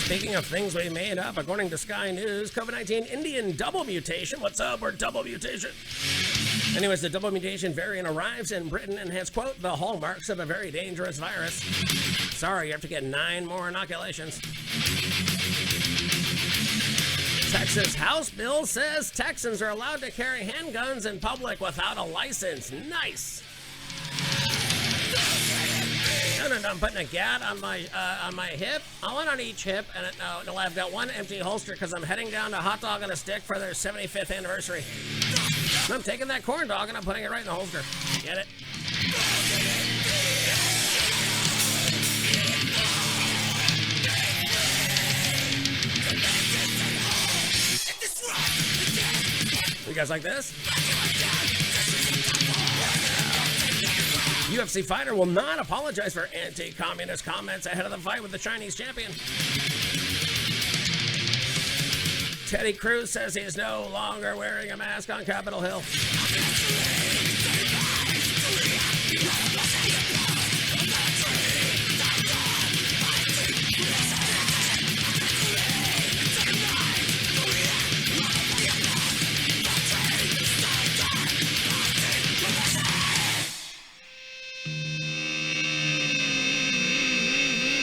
Speaking of things we made up, according to Sky News, COVID-19 Indian double mutation. What's up? We're double mutation. Anyways, the double mutation variant arrives in Britain and has, quote, the hallmarks of a very dangerous virus. Sorry, you have to get 9 more inoculations. Texas House bill says Texans are allowed to carry handguns in public without a license. Nice. No, I'm putting a gat on my hip. One on each hip, and no, I've got one empty holster because I'm heading down to Hot Dog on a Stick for their 75th anniversary. And I'm taking that corn dog and I'm putting it right in the holster. Get it? You guys like this? UFC fighter will not apologize for anti-communist comments ahead of the fight with the Chinese champion. Teddy Cruz says he is no longer wearing a mask on Capitol Hill.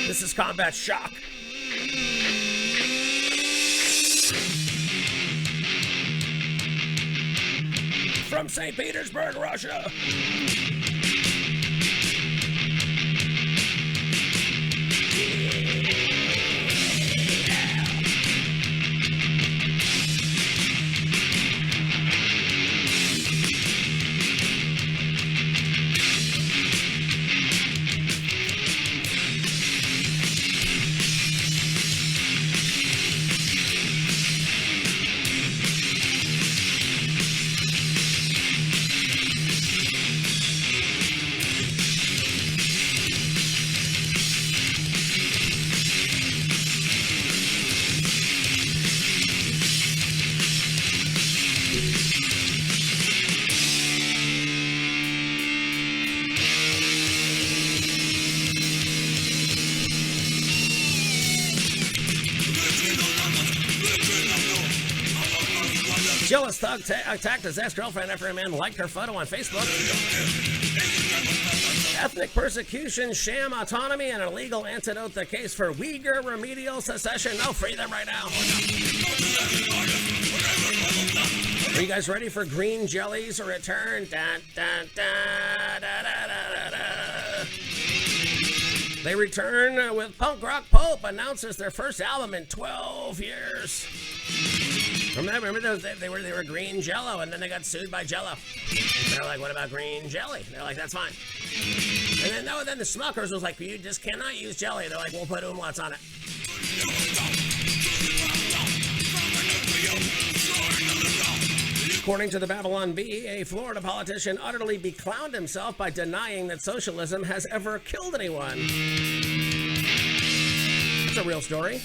This is Combat Shock. From St. Petersburg, Russia. Jealous thug attacked his ex-girlfriend after a man liked her photo on Facebook. Ethnic persecution, sham autonomy, and an illegal antidote. The case for Uyghur remedial secession. No, free them right now. Are you guys ready for green jelly's return? Dun, dun, dun, da, da, da, da. They return with Punk Rock Pope announces their first album in 12 years. Remember those? They were green Jello, and then they got sued by Jello. They're like, "What about green jelly?" They're like, "That's fine." And then the Smuckers was like, "You just cannot use jelly." They're like, "We'll put umlauts on it." According to the Babylon Bee, a Florida politician utterly beclowned himself by denying that socialism has ever killed anyone. That's a real story.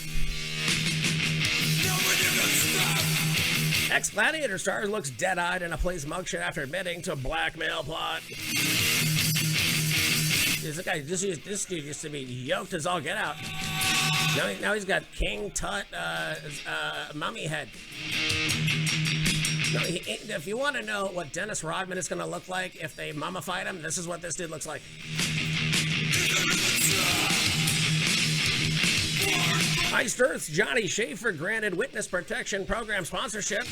Ex-Gladiator star looks dead-eyed in a police mugshot after admitting to blackmail plot. This dude used to be yoked as all get out. Now he's got King Tut mummy head. No, if you want to know what Dennis Rodman is going to look like if they mummified him, this is what this dude looks like. Iced Earth's Johnny Schaefer granted Witness Protection Program sponsorship.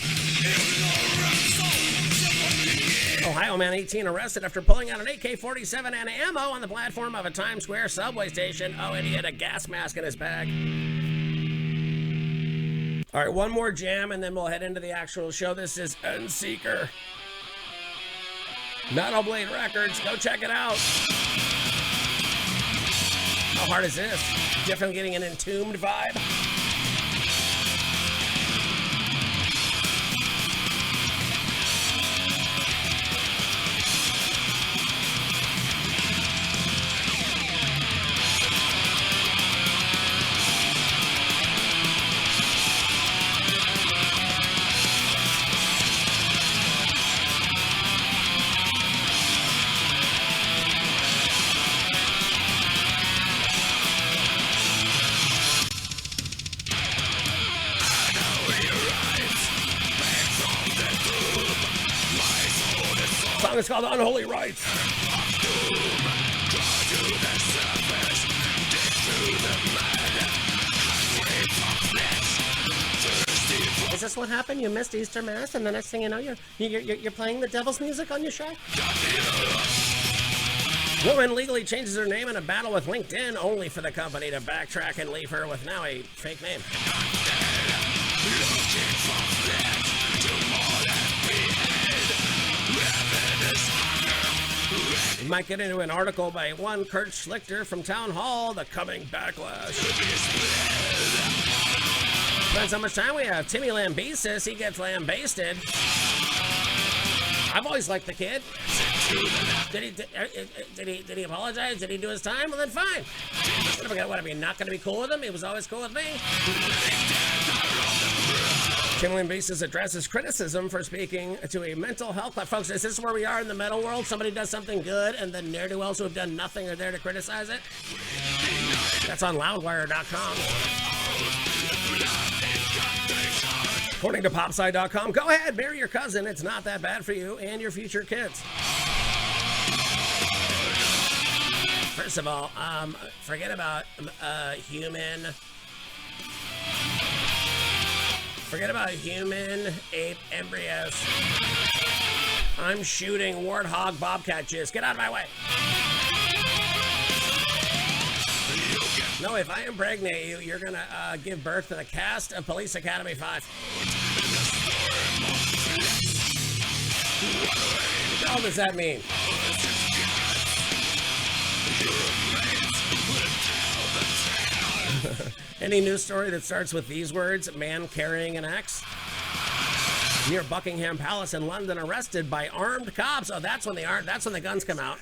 Ohio man 18 arrested after pulling out an AK-47 and ammo on the platform of a Times Square subway station. Oh, and he had a gas mask in his bag. All right, one more jam, and then we'll head into the actual show. This is Endseeker. Metal Blade Records. Go check it out. How hard is this? Definitely getting an Entombed vibe. song is called Unholy Rites. Is this what happened? You missed Easter Mass, and the next thing you know, you're playing the devil's music on your show? Woman legally changes her name in a battle with LinkedIn, only for the company to backtrack and leave her with now a fake name. You might get into an article by one Kurt Schlichter from Town Hall, the coming backlash. Depends how much time we have. Timmy Lambesis, he gets lambasted. I've always liked the kid. Did he apologize? Did he do his time? Well, then fine. What, are you not going to be cool with him? He was always cool with me. Timmy Lambesis addresses criticism for speaking to a mental health. Folks, is this where we are in the metal world? Somebody does something good, and the ne'er-do-wells who have done nothing are there to criticize it? That's on loudwire.com. According to popside.com, go ahead, marry your cousin. It's not that bad for you and your future kids. First of all, forget about human ape embryos. I'm shooting warthog bobcat jizz. Get out of my way. No, if I impregnate you, you're gonna give birth to the cast of Police Academy 5. What the hell does that mean? Any news story that starts with these words, man carrying an axe? Near Buckingham Palace in London, arrested by armed cops. Oh, that's when the guns come out.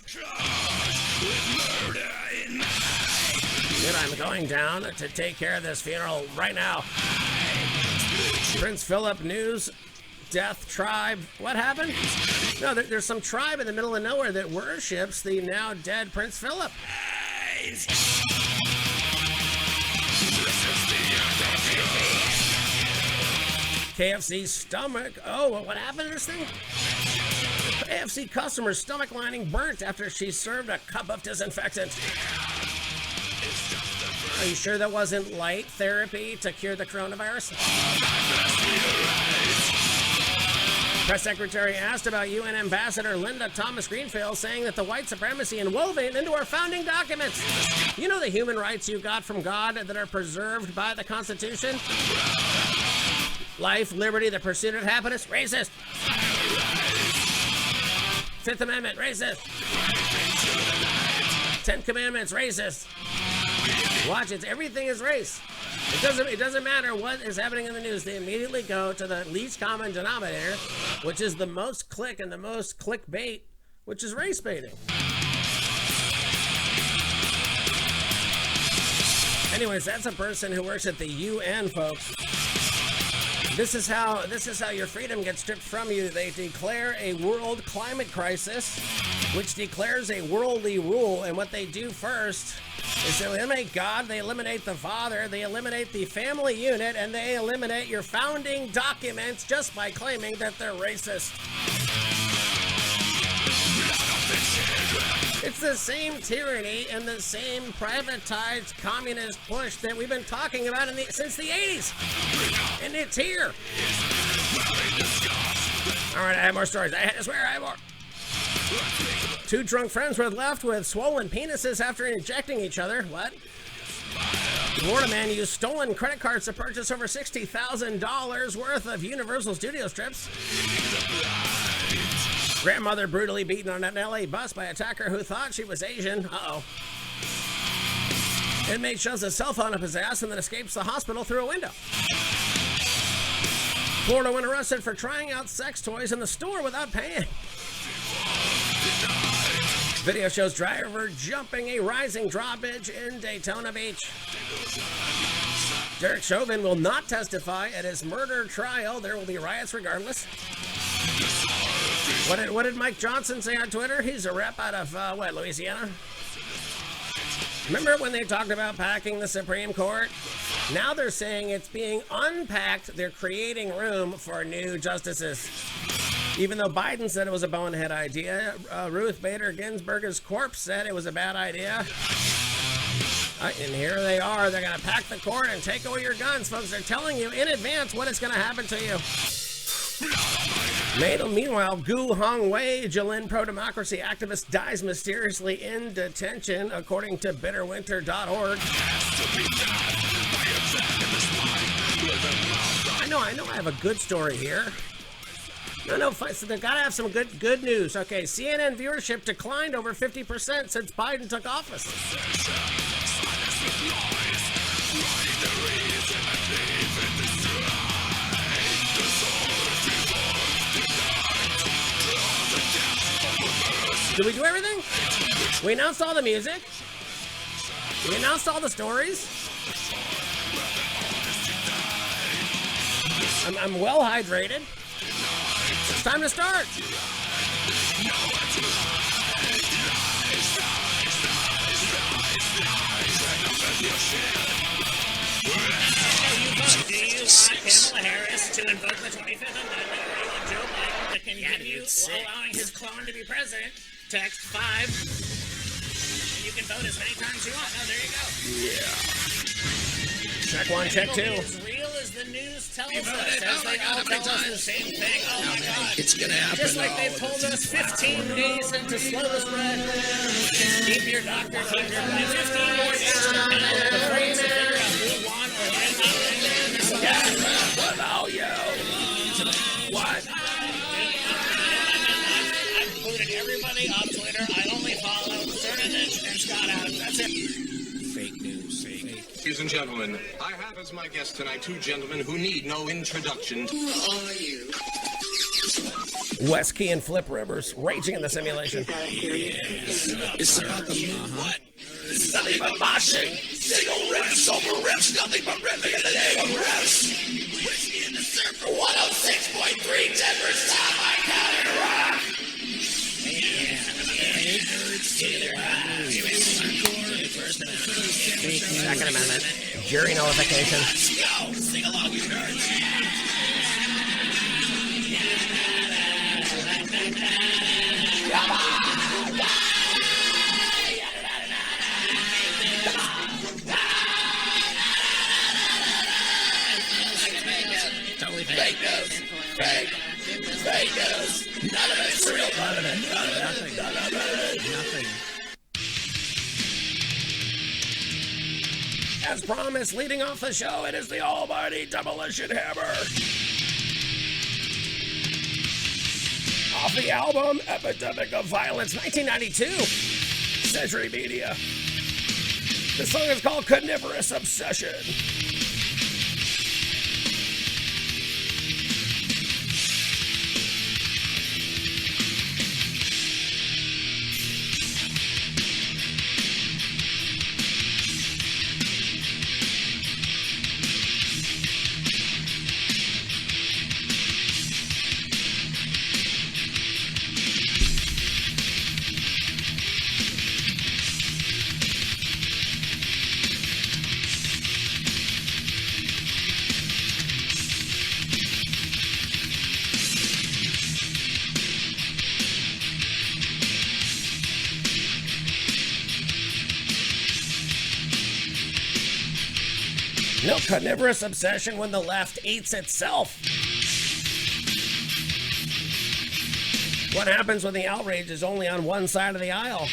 Dude, I'm going down to take care of this funeral right now. Prince Philip news, death tribe. What happened? No, there's some tribe in the middle of nowhere that worships the now dead Prince Philip. KFC stomach. Oh, what happened to this thing? KFC customer's stomach lining burnt after she served a cup of disinfectant. Are you sure that wasn't light therapy to cure the coronavirus? Press Secretary asked about UN Ambassador Linda Thomas-Greenfield saying that the white supremacy woven into our founding documents. You know the human rights you got from God that are preserved by the Constitution? Life, liberty, the pursuit of happiness, racist. Fifth Amendment, racist. 10 Commandments, racist. Watch it, everything is race. It doesn't matter what is happening in the news. They immediately go to the least common denominator, which is the most click and the most clickbait, which is race baiting. Anyways, that's a person who works at the UN, folks. This is how your freedom gets stripped from you. They declare a world climate crisis, which declares a worldly rule, and what they do first is they eliminate God, they eliminate the Father, they eliminate the family unit, and they eliminate your founding documents just by claiming that they're racist. It's the same tyranny and the same privatized communist push that we've been talking about since the 80s. And it's here. All right, I have more stories. I swear I have more. Two drunk friends were left with swollen penises after injecting each other. What? Florida man used stolen credit cards to purchase over $60,000 worth of Universal Studios trips. Grandmother brutally beaten on an LA bus by attacker who thought she was Asian. Uh-oh. Inmate shoves a cell phone up his ass and then escapes the hospital through a window. Florida man arrested for trying out sex toys in the store without paying. Video shows driver jumping a rising drawbridge in Daytona Beach. Derek Chauvin will not testify at his murder trial. There will be riots regardless. What did Mike Johnson say on Twitter? He's a rep out of, Louisiana? Remember when they talked about packing the Supreme Court? Now they're saying it's being unpacked. They're creating room for new justices. Even though Biden said it was a bonehead idea, Ruth Bader Ginsburg's corpse said it was a bad idea. And here they are. They're going to pack the court and take away your guns, folks. They're telling you in advance what is going to happen to you. Meanwhile, Gu Hongwei, Jilin pro-democracy activist, dies mysteriously in detention, according to bitterwinter.org. I know I have a good story here. No, so they gotta have some good news. Okay, CNN viewership declined over 50% since Biden took office. Did we do everything? We announced all the music. We announced all the stories. I'm well hydrated. It's time to start. Do you want Kamala Harris to invoke the 25th Amendment, or you want Joe Biden to continue allowing his clone to be president? Text 5. You can vote as many times you want. Oh, there you go. Yeah. Check one, check two. As real as the news tells us, as they all tell us the same thing. Oh my God. It's gonna happen. Just like they've told us 15 days to slow the spread. Keep your doctor, keep your plan. 15 more days from now before you figure out who won or who did not win. Yeah, what about you? What? I've booted everybody on Twitter. I only follow Cernanich and Scott Adams. That's it. Fake news. Fake. Ladies and gentlemen, I have as my guests tonight two gentlemen who need no introduction. Who are you? Wes Key and Flip Rivers raging in the simulation. Yes. It's about the what? It's nothing but moshing. Single rips over rips, nothing but ripping in the name of rips. Whiskey in the surf 106.3 Denver stop. I counted rock. Second Amendment. Jury nullification. Let's go. Sing along, you nerds. Come on. Totally Fake news. Fake news. None of it's real. None of it. Nothing. As promised, leading off the show, it is the almighty Demolition Hammer. Off the album Epidemic of Violence, 1992. Century Media. The song is called Carnivorous Obsession. No carnivorous obsession when the left eats itself. What happens when the outrage is only on one side of the aisle?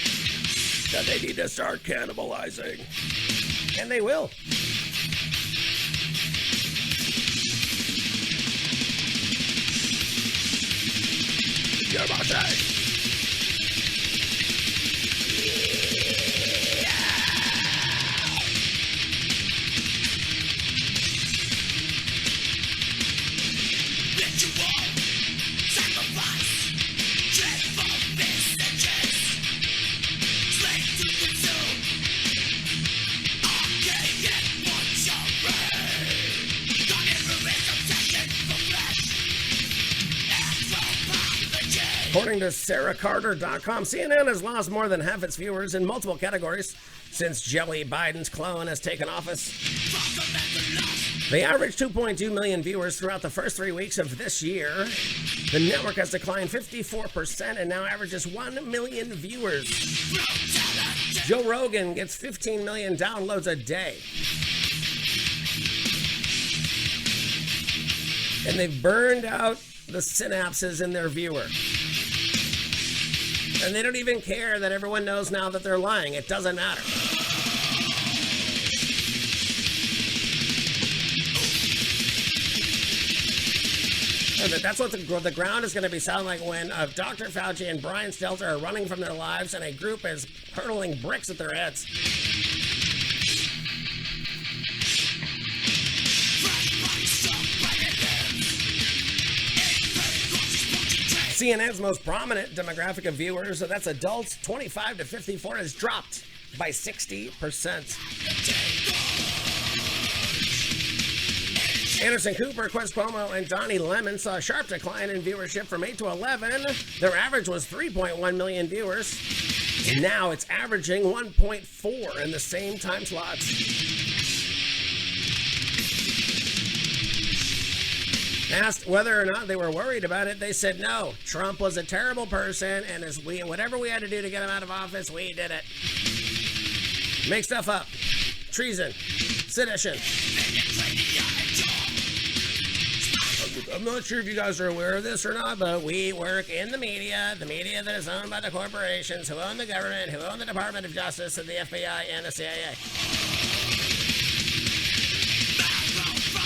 That they need to start cannibalizing. And they will. You're my side. According to SarahCarter.com, CNN has lost more than half its viewers in multiple categories since Joey Biden's clone has taken office. They averaged 2.2 million viewers throughout the first 3 weeks of this year. The network has declined 54% and now averages 1 million viewers. Joe Rogan gets 15 million downloads a day. And they've burned out the synapses in their viewer. And they don't even care that everyone knows now that they're lying. It doesn't matter. And that's what the ground is going to be sounding like when Dr. Fauci and Brian Stelter are running from their lives and a group is hurling bricks at their heads. CNN's most prominent demographic of viewers, so that's adults 25 to 54, has dropped by 60%. Anderson Cooper, Quest Cuomo, and Donnie Lemon saw a sharp decline in viewership from 8 to 11. Their average was 3.1 million viewers. And now it's averaging 1.4 in the same time slots. Asked whether or not they were worried about it, they said no. Trump was a terrible person, and whatever we had to do to get him out of office, we did it. Make stuff up. Treason. Sedition. I'm not sure if you guys are aware of this or not, but we work in the media that is owned by the corporations who own the government, who own the Department of Justice and the FBI and the CIA.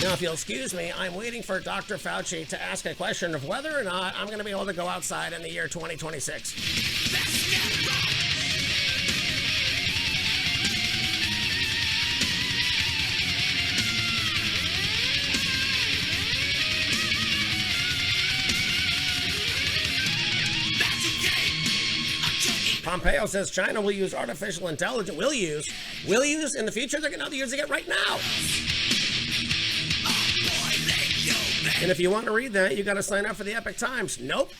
Now, if you'll excuse me, I'm waiting for Dr. Fauci to ask a question of whether or not I'm going to be able to go outside in the year 2026. Pompeo says China will use artificial intelligence. Will use in the future. They're not using it right now. And if you want to read that, you got to sign up for the Epic Times. Nope.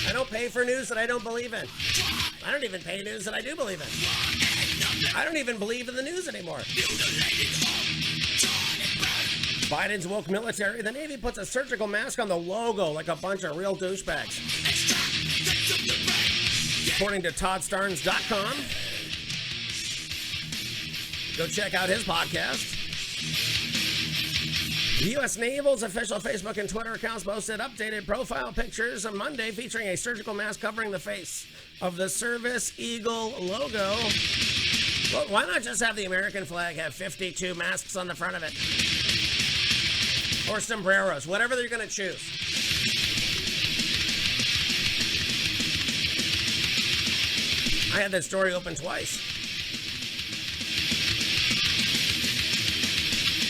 I don't pay for news that I don't believe in. I don't even pay news that I do believe in. I don't even believe in the news anymore. Biden's woke military. The Navy puts a surgical mask on the logo like a bunch of real douchebags. According to ToddStarnes.com. Go check out his podcast. The U.S. Naval's official Facebook and Twitter accounts posted updated profile pictures on Monday featuring a surgical mask covering the face of the Service Eagle logo. Well, why not just have the American flag have 52 masks on the front of it? Or sombreros, whatever they're going to choose. I had that story open twice.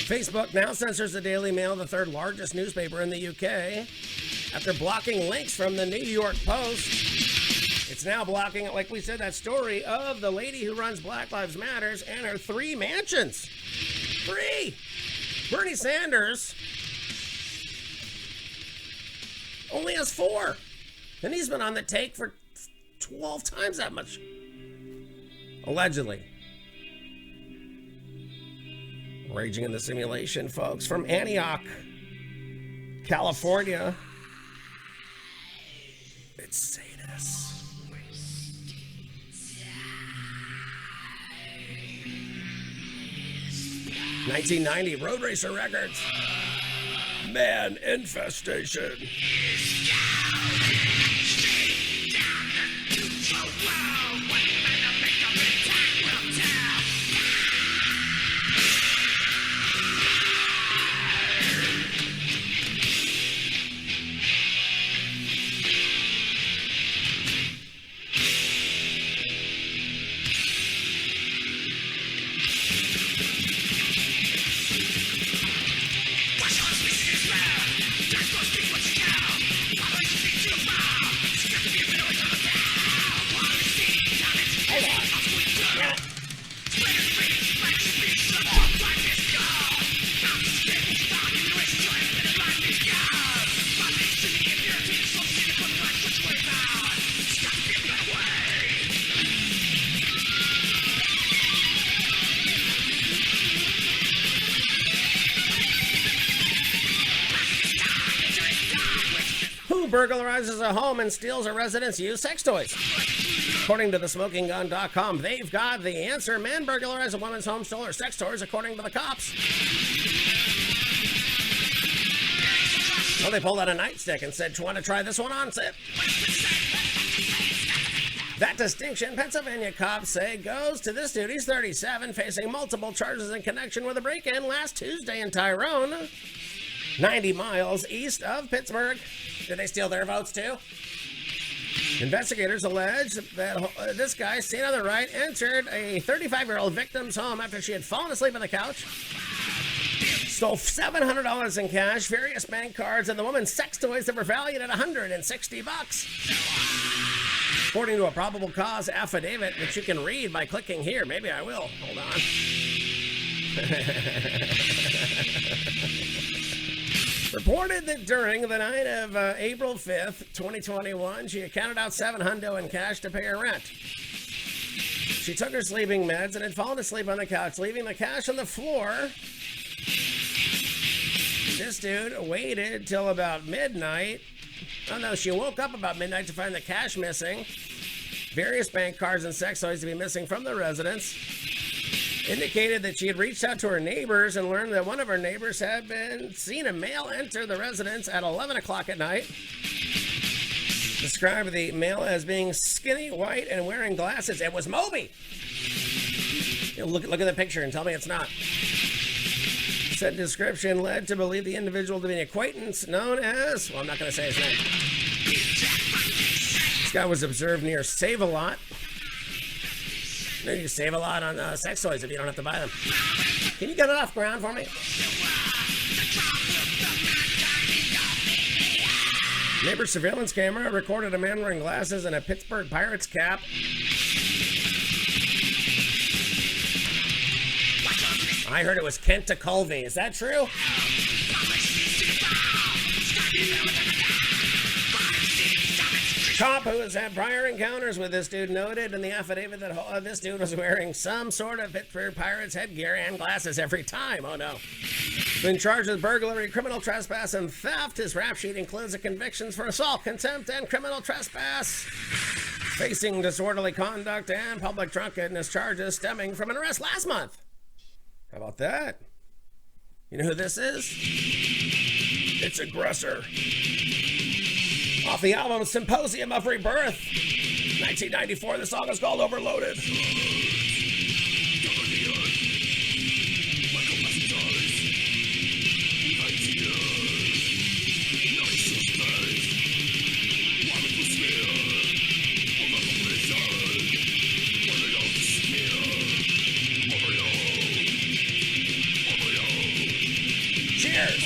Facebook now censors the Daily Mail, the third largest newspaper in the UK, after blocking links from the New York Post. It's now blocking, like we said, that story of the lady who runs Black Lives Matters and her 3 mansions. 3! Bernie Sanders only has 4. And he's been on the take for 12 times that much. Allegedly. Raging in the Simulation, folks, from Antioch, California. It's Sadus. 1990, Road Racer Records. Man Infestation. burglarizes a home and steals a resident's used sex toys. According to thesmokinggun.com, they've got the answer. Man burglarized a woman's home, stole her sex toys, according to the cops. Well, they pulled out a nightstick and said, "Want to try this one on, Sip?" That distinction, Pennsylvania cops say, goes to this dude. He's 37, facing multiple charges in connection with a break-in last Tuesday in Tyrone, 90 miles east of Pittsburgh. Did they steal their votes, too? Investigators allege that this guy, seen on the right, entered a 35-year-old victim's home after she had fallen asleep on the couch, stole $700 in cash, various bank cards, and the woman's sex toys that were valued at $160. According to a probable cause affidavit that you can read by clicking here. Maybe I will. Hold on. Reported that during the night of April 5th, 2021, she had counted out $700 in cash to pay her rent. She took her sleeping meds and had fallen asleep on the couch, leaving the cash on the floor. This dude waited till about midnight. Oh no, she woke up about midnight to find the cash missing. Various bank cards and sex toys to be missing from the residence. Indicated that she had reached out to her neighbors and learned that one of her neighbors had seen a male enter the residence at 11 o'clock at night. Described the male as being skinny, white, and wearing glasses. It was Moby! Look at the picture and tell me it's not. Said description led to believe the individual to be an acquaintance known as, well, I'm not going to say his name. This guy was observed near Save-A-Lot. You save a lot on sex toys if you don't have to buy them. Can you get it off ground for me? Neighbor surveillance camera recorded a man wearing glasses and a Pittsburgh Pirates cap. I heard it was Kent to Colby. Is that true? Cop who has had prior encounters with this dude noted in the affidavit that this dude was wearing some sort of Pittsburgh Pirates headgear and glasses every time. Oh no. Been charged with burglary, criminal trespass, and theft. His rap sheet includes the convictions for assault, contempt, and criminal trespass. Facing disorderly conduct and public drunkenness charges stemming from an arrest last month. How about that? You know who this is? It's Aggressor. Off the album Symposium of Rebirth, 1994, the song is called Overloaded. Cheers!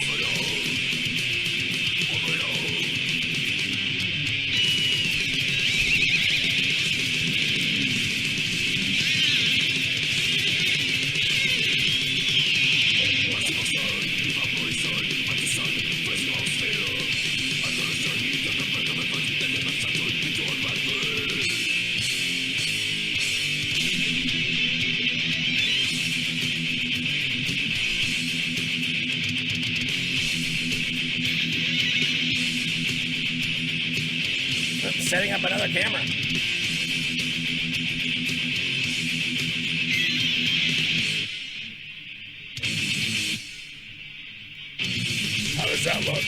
Setting up another camera. How does that look?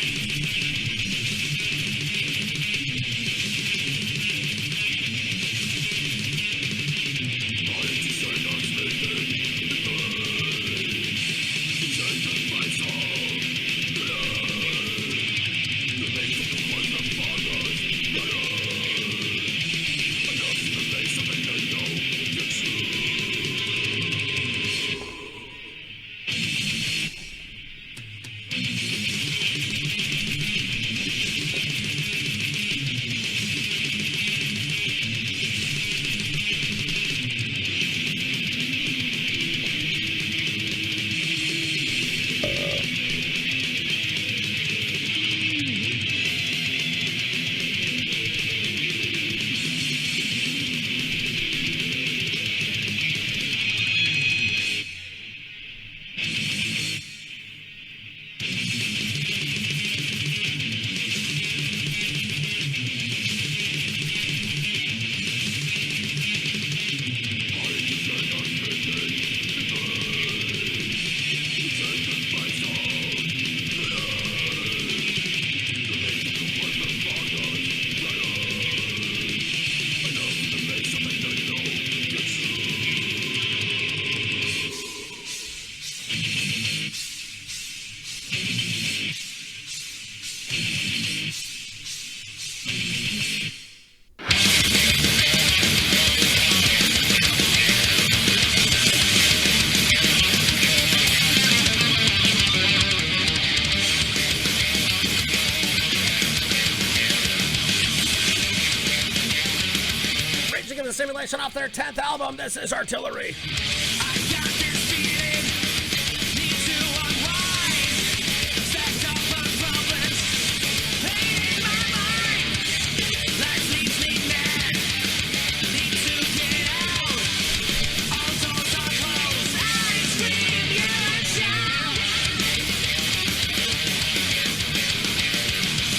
music in the simulation off their 10th album. This is Artillery.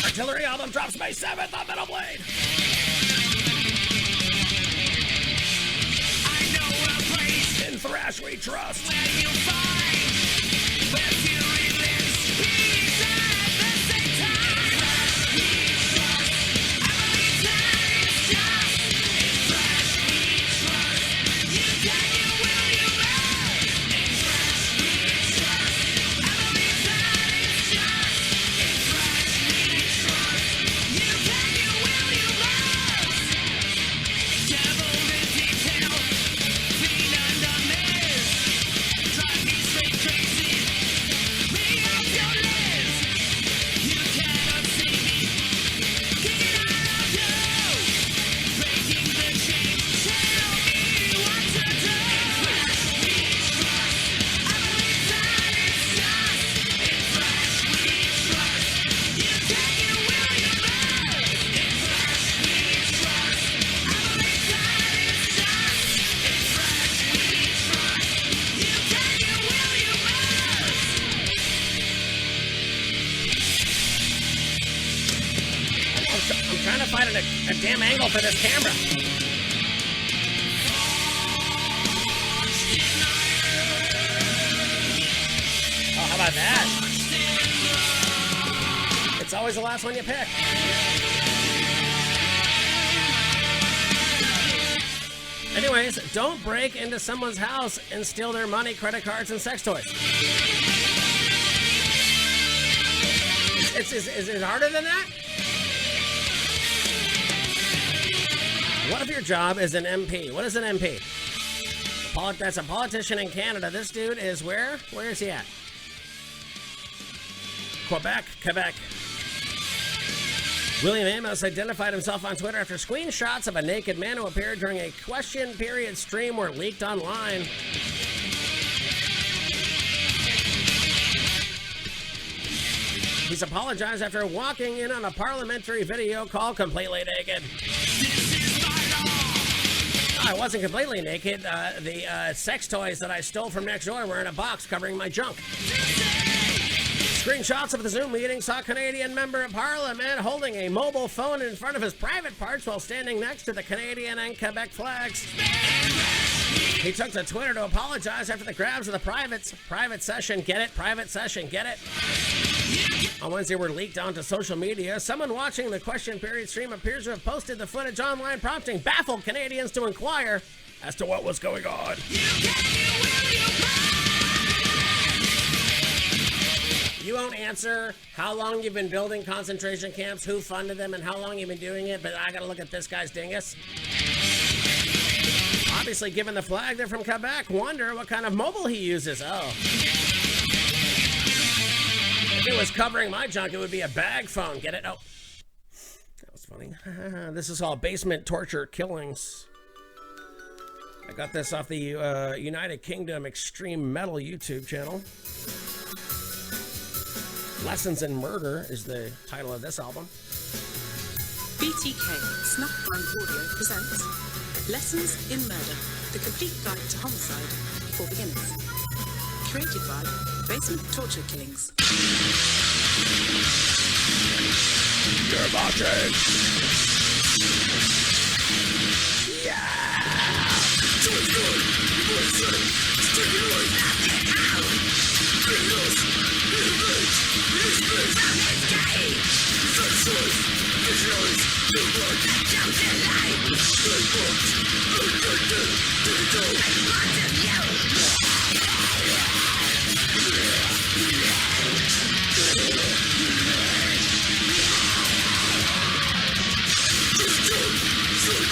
Artillery album drops May 7th on Metal Blade. In Thrash we trust. A damn angle for this camera. Oh, how about that? It's always the last one you pick. Anyways, don't break into someone's house and steal their money, credit cards, and sex toys. Is it harder than that? What if your job is an MP? What is an MP? That's a politician in Canada. This dude is where? Where is he at? Quebec. William Amos identified himself on Twitter after screenshots of a naked man who appeared during a question period stream were leaked online. He's apologized after walking in on a parliamentary video call completely naked. I wasn't completely naked. The sex toys that I stole from next door were in a box covering my junk. Screenshots of the Zoom meeting saw a Canadian member of Parliament holding a mobile phone in front of his private parts while standing next to the Canadian and Quebec flags. He took to Twitter to apologize after the grabs of the private session. Get it? Private session. Get it? On Wednesday, were leaked onto social media. Someone watching the question period stream appears to have posted the footage online, prompting baffled Canadians to inquire as to what was going on. You won't answer how long you've been building concentration camps, who funded them, and how long you've been doing it, but I gotta look at this guy's dingus. Obviously, given the flag, they're from Quebec. Wonder what kind of mobile he uses. Oh. If it was covering my junk, it would be a bag phone. Get it? Oh. That was funny. This is all basement torture killings. I got this off the United Kingdom Extreme Metal YouTube channel. Lessons in Murder is the title of this album. BTK Snuff and Audio presents Lessons in Murder, the complete guide to homicide for beginners. Created by Basement Torture Killings. You're watching.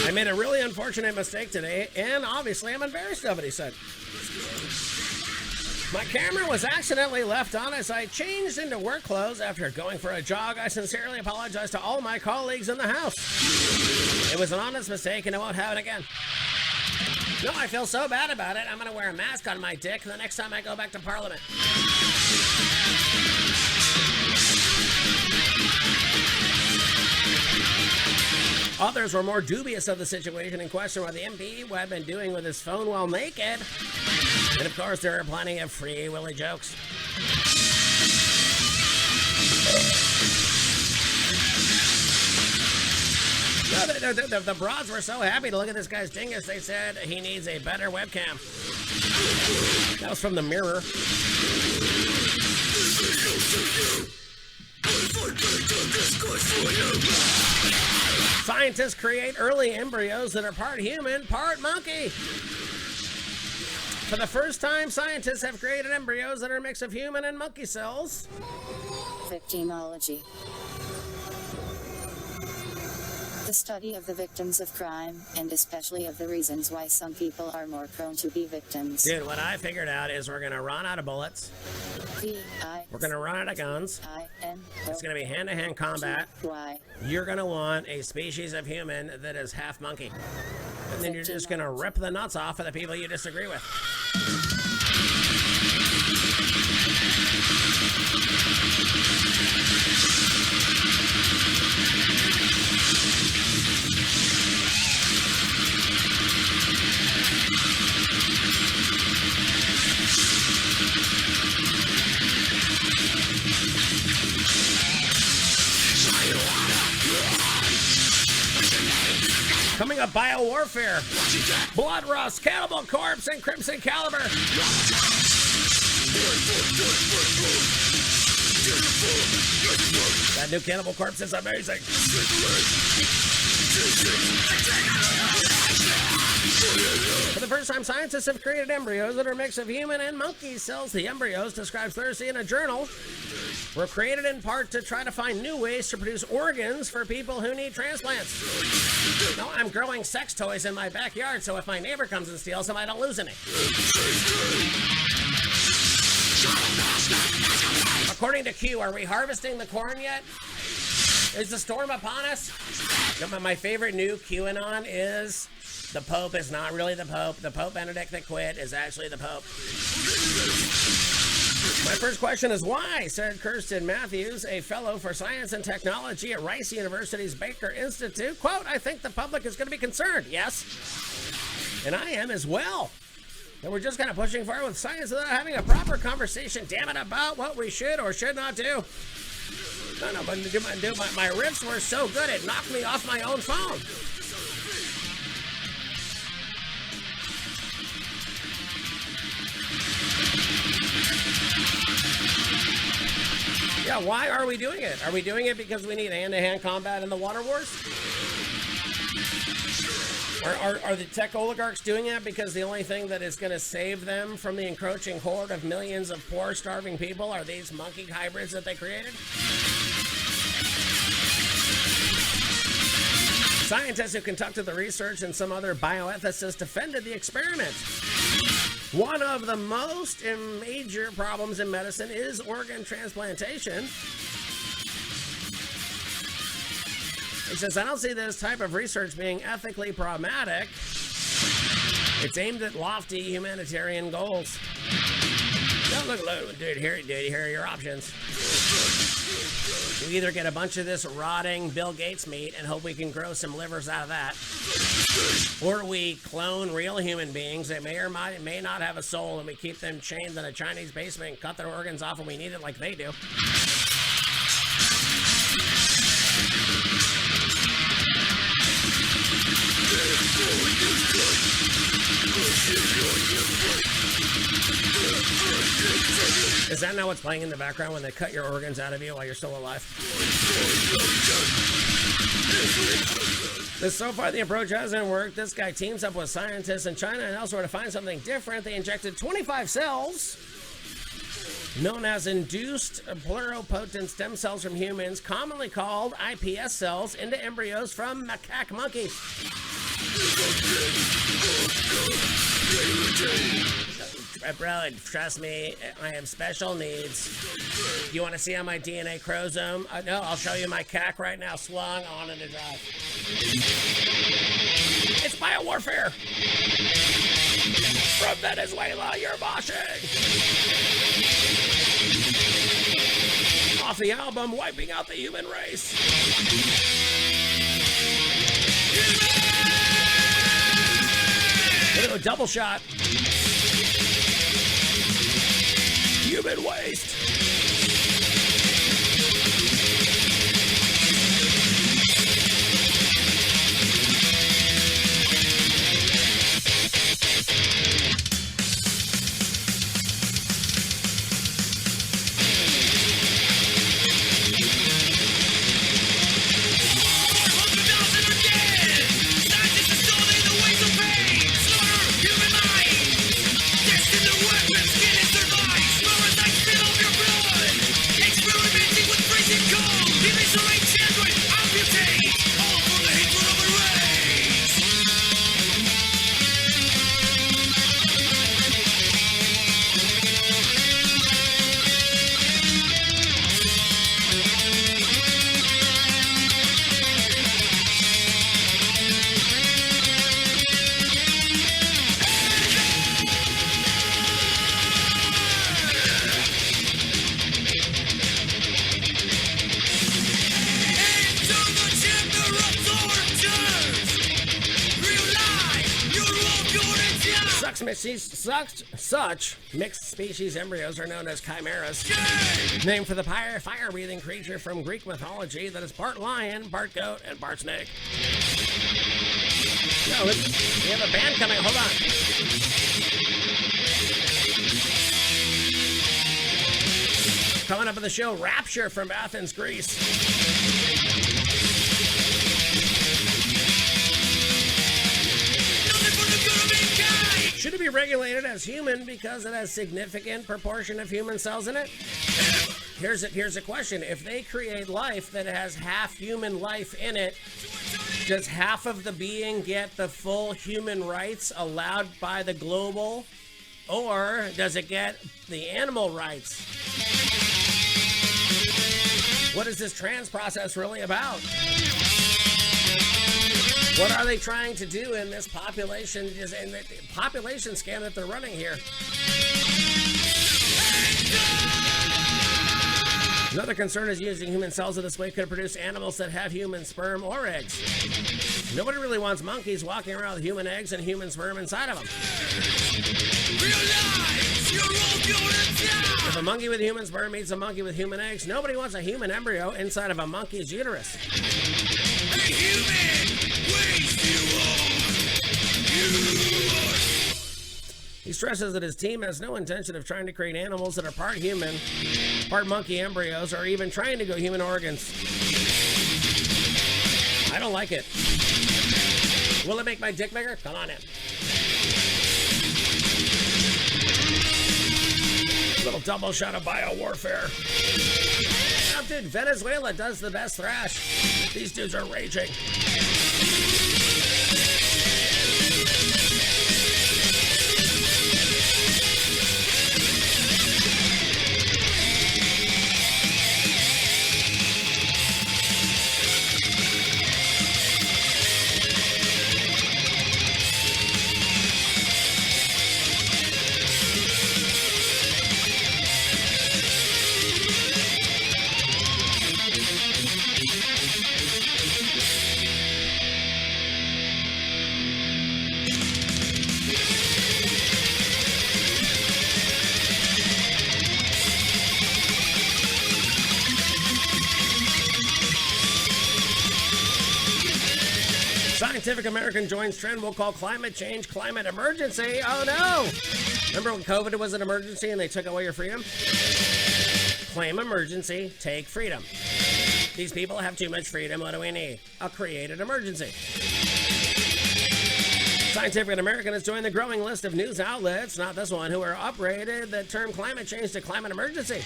I made a really unfortunate mistake today, and obviously I'm embarrassed of it, he said. My camera was accidentally left on as I changed into work clothes after going for a jog. I sincerely apologize to all my colleagues in the house. It was an honest mistake and I won't have it again. No, I feel so bad about it. I'm going to wear a mask on my dick the next time I go back to Parliament. Others were more dubious of the situation and questioned what the MP had been doing with his phone while naked. And of course, there are plenty of free willy jokes. No, the broads were so happy to look at this guy's dingus, they said he needs a better webcam. That was from the Mirror. Scientists create early embryos that are part human, part monkey. For the first time, scientists have created embryos that are a mix of human and monkey cells. Victimology. The study of the victims of crime, and especially of the reasons why some people are more prone to be victims. Dude, what I figured out is we're gonna run out of bullets. We're gonna run out of guns. It's gonna be hand-to-hand combat. You're gonna want a species of human that is half monkey. And then you're just gonna rip the nuts off of the people you disagree with. Coming up, Biowarfare, Bloodrust, Cannible Corpse, and Crimson Caliber. That new Cannible Corpse is amazing. For the first time, scientists have created embryos that are a mix of human and monkey cells. The embryos, describes Thursday in a journal, were created in part to try to find new ways to produce organs for people who need transplants. No, I'm growing sex toys in my backyard, so if my neighbor comes and steals them, I don't lose any. According to Q, are we harvesting the corn yet? Is the storm upon us? No, my favorite new QAnon is the Pope is not really the Pope. The Pope Benedict that quit is actually the Pope. My first question is why, said Kirsten Matthews, a fellow for science and technology at Rice University's Baker Institute. Quote, I think the public is going to be concerned. Yes. And I am as well. And we're just kind of pushing forward with science without having a proper conversation, damn it, about what we should or should not do. No, but my riffs were so good it knocked me off my own phone. Yeah, why are we doing it? Are we doing it because we need hand-to-hand combat in the water wars? Are the tech oligarchs doing that because the only thing that is going to save them from the encroaching horde of millions of poor, starving people are these monkey hybrids that they created? Scientists who conducted the research and some other bioethicists defended the experiment. One of the most major problems in medicine is organ transplantation. He says, I don't see this type of research being ethically problematic. It's aimed at lofty humanitarian goals. No, look, dude, here are your options. We either get a bunch of this rotting Bill Gates meat and hope we can grow some livers out of that, or we clone real human beings that may or may not have a soul and we keep them chained in a Chinese basement and cut their organs off when we need it like they do. Is that not what's playing in the background when they cut your organs out of you while you're still alive? So far, the approach hasn't worked. This guy teams up with scientists in China and elsewhere to find something different. They injected 25 cells, known as induced pluripotent stem cells from humans, commonly called iPS cells, into embryos from macaque monkeys. bro, trust me, I have special needs. You want to see on my DNA chromosome? No, I'll show you my CAC right now. Swung on in the drive. It's Biowarfare. From Venezuela, you're moshing. Off the album, Wiping Out the Human Race. Look at a double shot. Human waste. Such mixed species embryos are known as chimeras, named for the fire-breathing creature from Greek mythology that is part lion, part goat, and part snake. No, we have a band coming. Hold on. Coming up on the show, Rapture from Athens, Greece. Should it be regulated as human because it has significant proportion of human cells in it? Here's a question. If they create life that has half human life in it, does half of the being get the full human rights allowed by the global, or does it get the animal rights? What is this trans process really about? What are they trying to do in this population, in the population scam that they're running here? Another concern is using human cells in this way could produce animals that have human sperm or eggs. Nobody really wants monkeys walking around with human eggs and human sperm inside of them. If a monkey with human sperm meets a monkey with human eggs, nobody wants a human embryo inside of a monkey's uterus. Hey, human! He stresses that his team has no intention of trying to create animals that are part human, part monkey embryos, or even trying to go human organs. I don't like it. Will it make my dick bigger? Come on in. Little double shot of Biowarfare. Now, dude, Venezuela does the best thrash. These dudes are raging. Scientific American joins trend we'll call climate change climate emergency. Oh no! Remember when COVID was an emergency and they took away your freedom? Claim emergency, take freedom. These people have too much freedom. What do we need? A created emergency. Scientific American has joined the growing list of news outlets, not this one, who are upgraded the term climate change to climate emergency.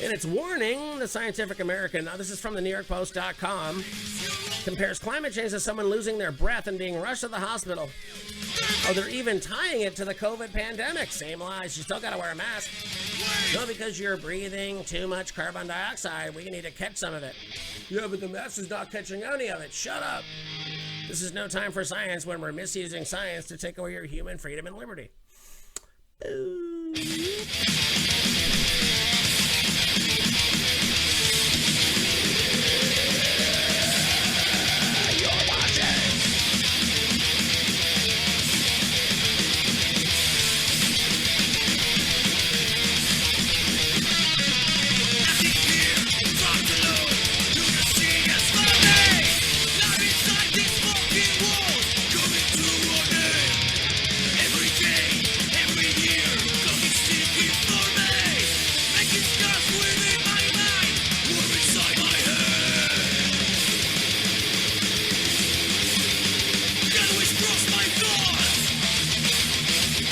In its warning, the Scientific American, now this is from the NewYorkPost.com, compares climate change to someone losing their breath and being rushed to the hospital. Oh, they're even tying it to the COVID pandemic. Same lies. You still got to wear a mask. No, because you're breathing too much carbon dioxide. We need to catch some of it. Yeah, but the mask is not catching any of it. Shut up. This is no time for science when we're misusing science to take away your human freedom and liberty. Ooh.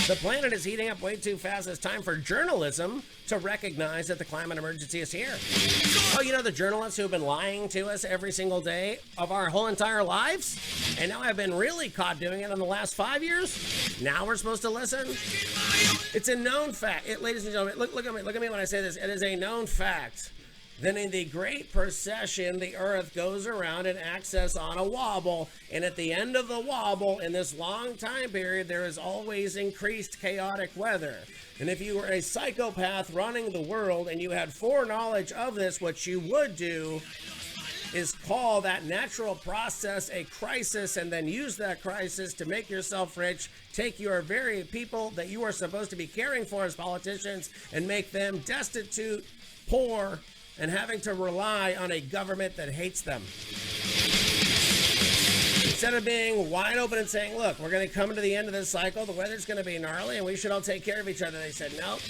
The planet is heating up way too fast. It's time for journalism to recognize that the climate emergency is here. Oh, you know the journalists who have been lying to us every single day of our whole entire lives? And now I've been really caught doing it in the last 5 years? Now we're supposed to listen? It's a known fact. Ladies and gentlemen, look at me when I say this. It is a known fact. Then in the great procession, the earth goes around and acts as on a wobble. And at the end of the wobble, in this long time period, there is always increased chaotic weather. And if you were a psychopath running the world and you had foreknowledge of this, what you would do is call that natural process a crisis and then use that crisis to make yourself rich, take your very people that you are supposed to be caring for as politicians and make them destitute, poor, and having to rely on a government that hates them. Instead of being wide open and saying, look, we're going to come to the end of this cycle, the weather's going to be gnarly, and we should all take care of each other, they said, nope.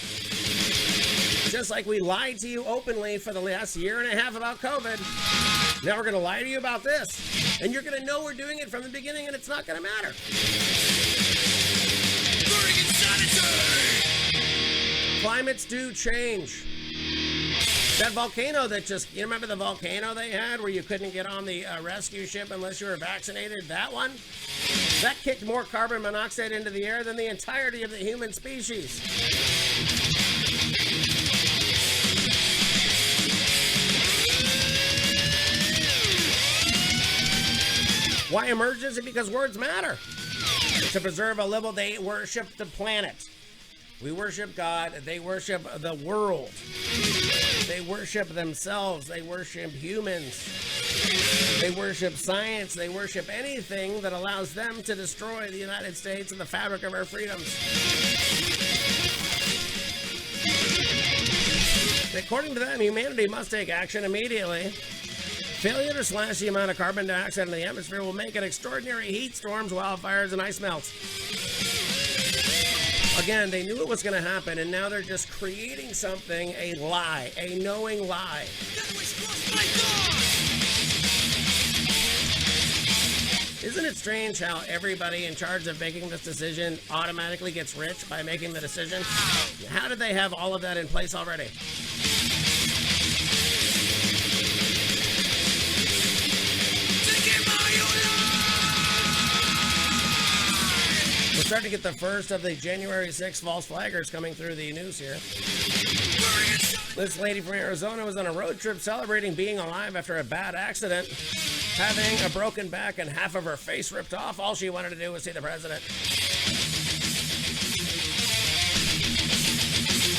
Just like we lied to you openly for the last year and a half about COVID, now we're going to lie to you about this. And you're going to know we're doing it from the beginning, and it's not going to matter. Climates do change. That volcano that you remember the volcano they had where you couldn't get on the rescue ship unless you were vaccinated? That one? That kicked more carbon monoxide into the air than the entirety of the human species. Why emergency? Because words matter. To preserve a livable, they worship the planet. We worship God. They worship the world. They worship themselves. They worship humans. They worship science. They worship anything that allows them to destroy the United States and the fabric of our freedoms. According to them, humanity must take action immediately. Failure to slash the amount of carbon dioxide in the atmosphere will make it extraordinary heat storms, wildfires, and ice melts. Again, they knew it was going to happen, and now they're just creating something, a lie, a knowing lie. Isn't it strange how everybody in charge of making this decision automatically gets rich by making the decision? How did they have all of that in place already? We're starting to get the first of the January 6th false flaggers coming through the news here. This lady from Arizona was on a road trip celebrating being alive after a bad accident, having a broken back and half of her face ripped off. All she wanted to do was see the president.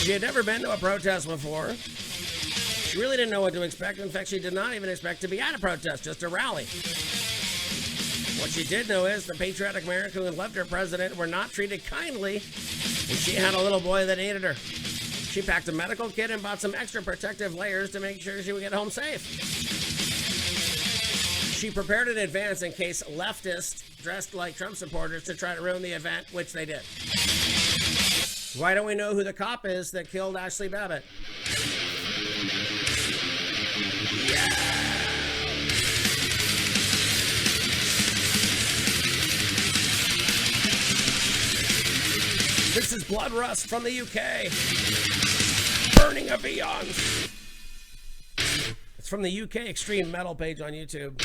She had never been to a protest before. She really didn't know what to expect. In fact, she did not even expect to be at a protest, just a rally. What she did know is the patriotic Americans who loved her president were not treated kindly, and she had a little boy that needed her. She packed a medical kit and bought some extra protective layers to make sure she would get home safe. She prepared in advance in case leftists dressed like Trump supporters to try to ruin the event, which they did. Why don't we know who the cop is that killed Ashley Babbitt? This is Bloodrust from the UK. Burning a Beyond. It's from the UK Extreme Metal page on YouTube.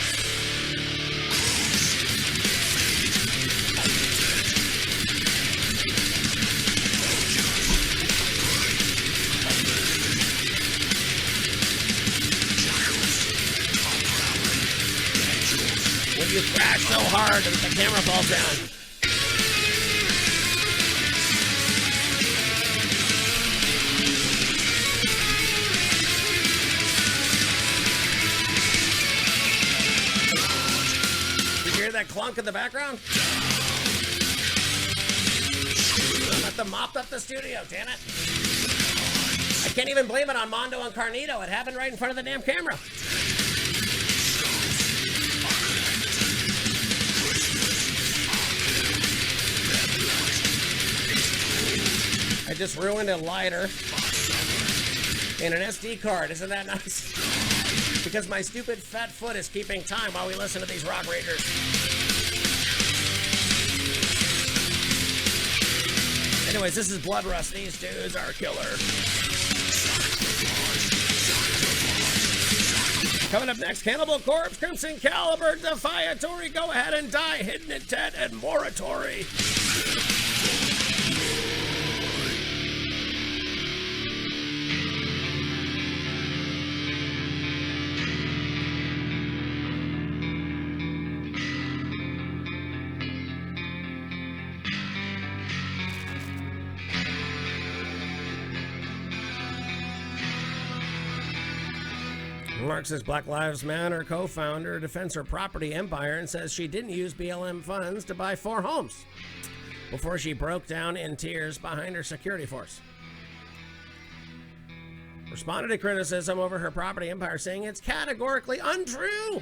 so hard that the camera falls down. Did you hear that clunk in the background? I must have mopped up the studio, damn it. I can't even blame it on Mondo and Carnito. It happened right in front of the damn camera. I just ruined a lighter and an SD card. Isn't that nice? Because my stupid fat foot is keeping time while we listen to these rock ragers. Anyways, this is Bloodrust. These dudes are killer. Coming up next, Cannible Corpse, Crimson Caliber, Defiatory, Go Ahead and Die, Hidden Intent, and Moratory. Marxist Black Lives Matter co-founder defends her property empire and says she didn't use BLM funds to buy 4 homes before she broke down in tears behind her security force. Responded to criticism over her property empire, saying it's categorically untrue.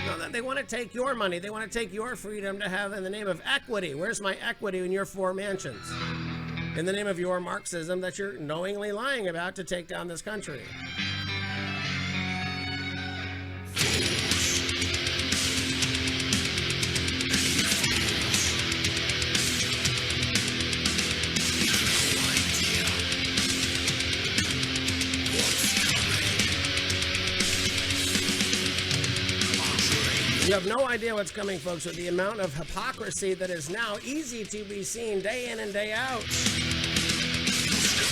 No, that they want to take your money. They want to take your freedom to have in the name of equity. Where's my equity in your 4 mansions? In the name of your Marxism that you're knowingly lying about to take down this country. You have no idea what's coming, folks, with the amount of hypocrisy that is now easy to be seen day in and day out.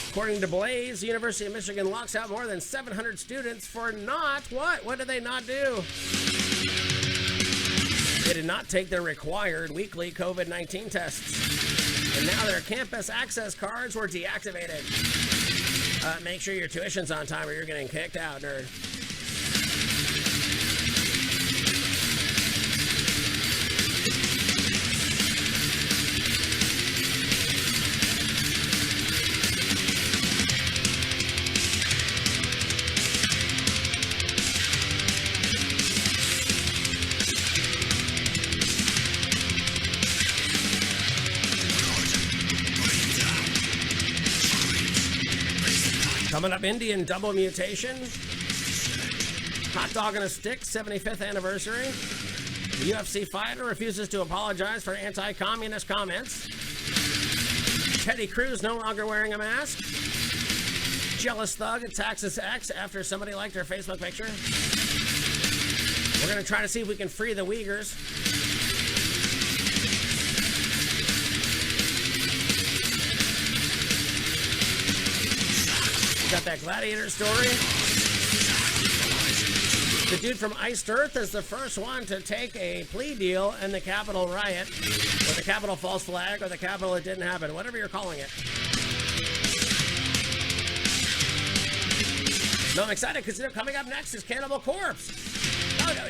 According to Blaze, the University of Michigan locks out more than 700 students for not what? What did they not do? They did not take their required weekly COVID-19 tests. And now their campus access cards were deactivated. Make sure your tuition's on time or you're getting kicked out, nerd. Coming up, Indian double mutation. Hot dog on a stick, 75th anniversary. The UFC fighter refuses to apologize for anti-communist comments. Teddy Cruz no longer wearing a mask. Jealous thug attacks his ex after somebody liked her Facebook picture. We're going to try to see if we can free the Uyghurs. Got that Gladiator story. The dude from Iced Earth is the first one to take a plea deal in the Capitol riot, or the Capitol false flag, or the Capitol it didn't happen, whatever you're calling it. No, I'm excited because coming up next is Cannible Corpse. Oh, no,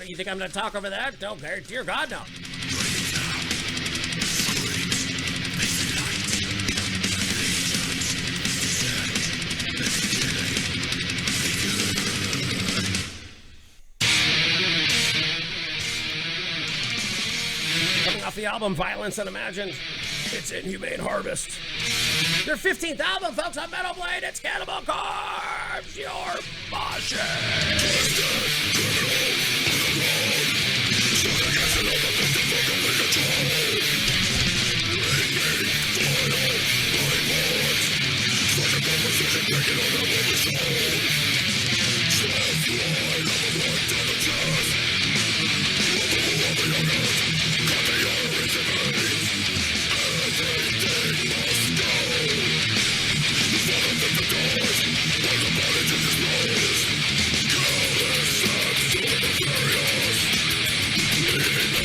you think I'm going to talk over that? Don't care. Dear God, no. Off the album Violence Unimagined, it's Inhumane Harvest. Their 15th album, folks, on Metal Blade. It's Cannible Corpse, your boss. Living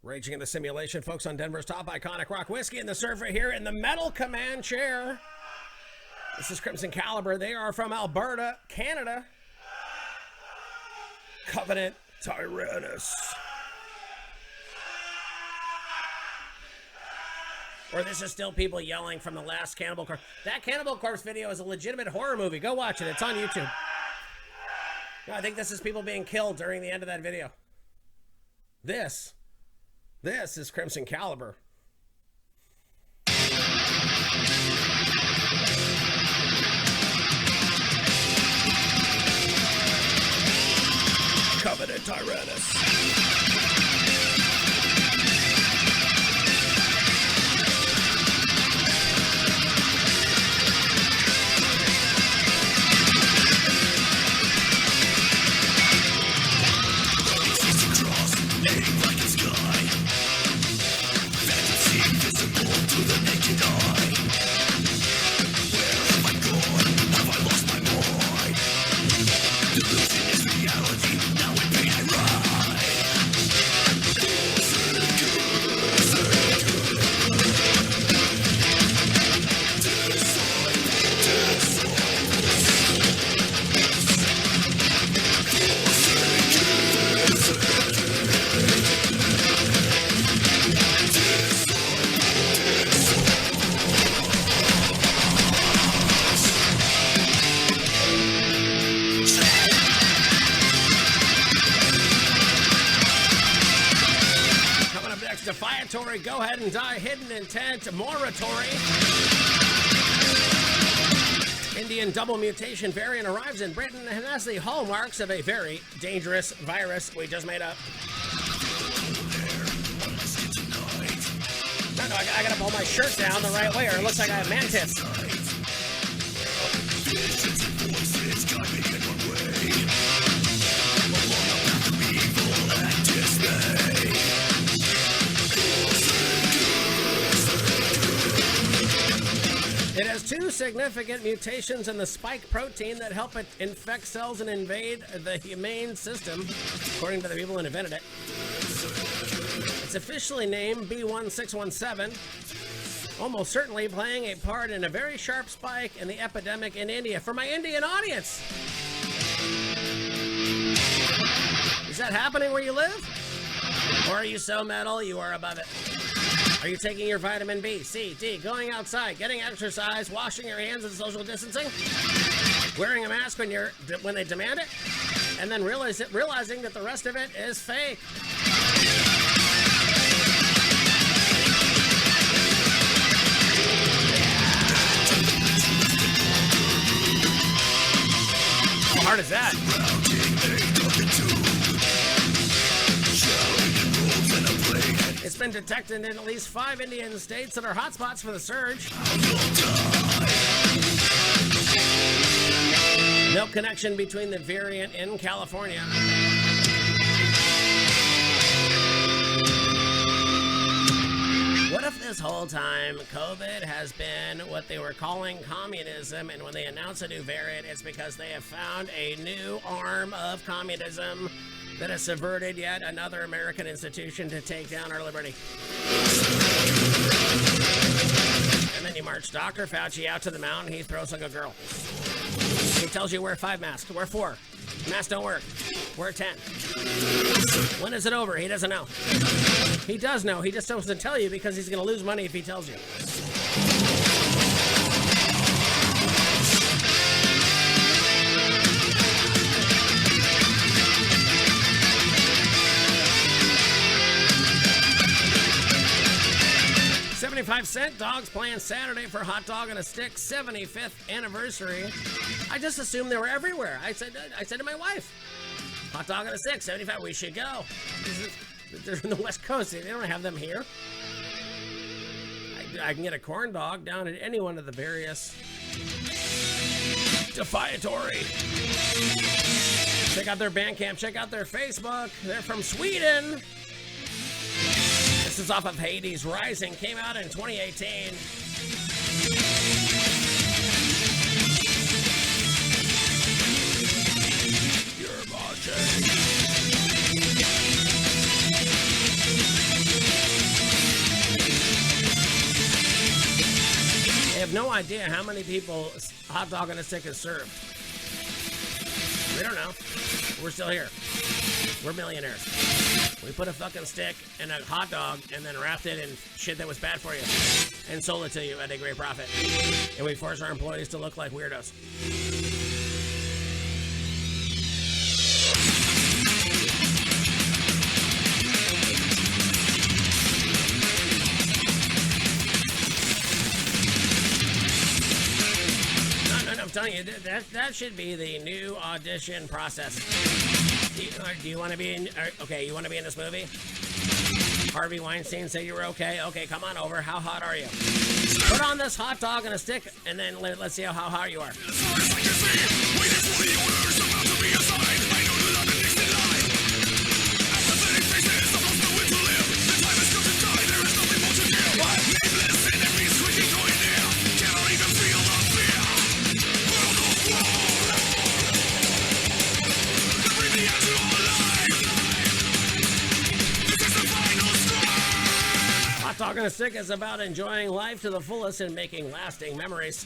Raging in the simulation, folks, on Denver's top iconic rock whiskey and the surfer here in the metal command chair. This is Crimson Caliber. They are from Alberta, Canada. Covenant Tyrannus. Or this is still people yelling from the last Cannible Corpse. That Cannible Corpse video is a legitimate horror movie. Go watch it. It's on YouTube. No, I think this is people being killed during the end of that video. This is Crimson Caliber. Covenant Tyrannus. Defiatory, Go Ahead and Die, Hidden Intent, Moratory. Indian double mutation variant arrives in Britain and has the hallmarks of a very dangerous virus we just made up. No, I gotta pull my shirt down the right way or it looks like I have mantis. It has two significant mutations in the spike protein that help it infect cells and invade the humane system, according to the people who invented it. It's officially named B1617, almost certainly playing a part in a very sharp spike in the epidemic in India. For my Indian audience, is that happening where you live? Or are you so metal you are above it? Are you taking your vitamin B, C, D, going outside, getting exercise, washing your hands and social distancing, wearing a mask when they demand it, and then realizing that the rest of it is fake? hard is that? It's been detected in at least 5 Indian states that are hotspots for the surge. No connection between the variant in California. What if this whole time COVID has been what they were calling communism, and when they announce a new variant, it's because they have found a new arm of communism that has subverted yet another American institution to take down our liberty. And then you march Dr. Fauci out to the mountain, he throws like a girl. He tells you wear 5 masks, wear 4. Masks don't work. Wear 10. When is it over? He doesn't know. He does know, he just doesn't tell you because he's gonna lose money if he tells you. 75-cent dogs playing Saturday for Hot Dog and a Stick 75th anniversary. I just assumed they were everywhere. I said to my wife, Hot Dog and a Stick 75, we should go. They're in the West Coast. They don't have them here. I can get a corn dog down at any one of the various Defiatory. Check out their Bandcamp. Check out their Facebook. They're from Sweden. This is off of Hades Rising. Came out in 2018. You're watching. I have no idea how many people Hot Dog and a Stick has served. We don't know. We're still here. We're millionaires. We put a fucking stick in a hot dog and then wrapped it in shit that was bad for you and sold it to you at a great profit. And we force our employees to look like weirdos. No, I'm telling you, that should be the new audition process. Do you want to be in? Okay, you want to be in this movie? Harvey Weinstein said you were okay. Okay, come on over. How hot are you? Put on this hot dog and a stick, and then let's see how hot you are. Dog and a Stick is about enjoying life to the fullest and making lasting memories.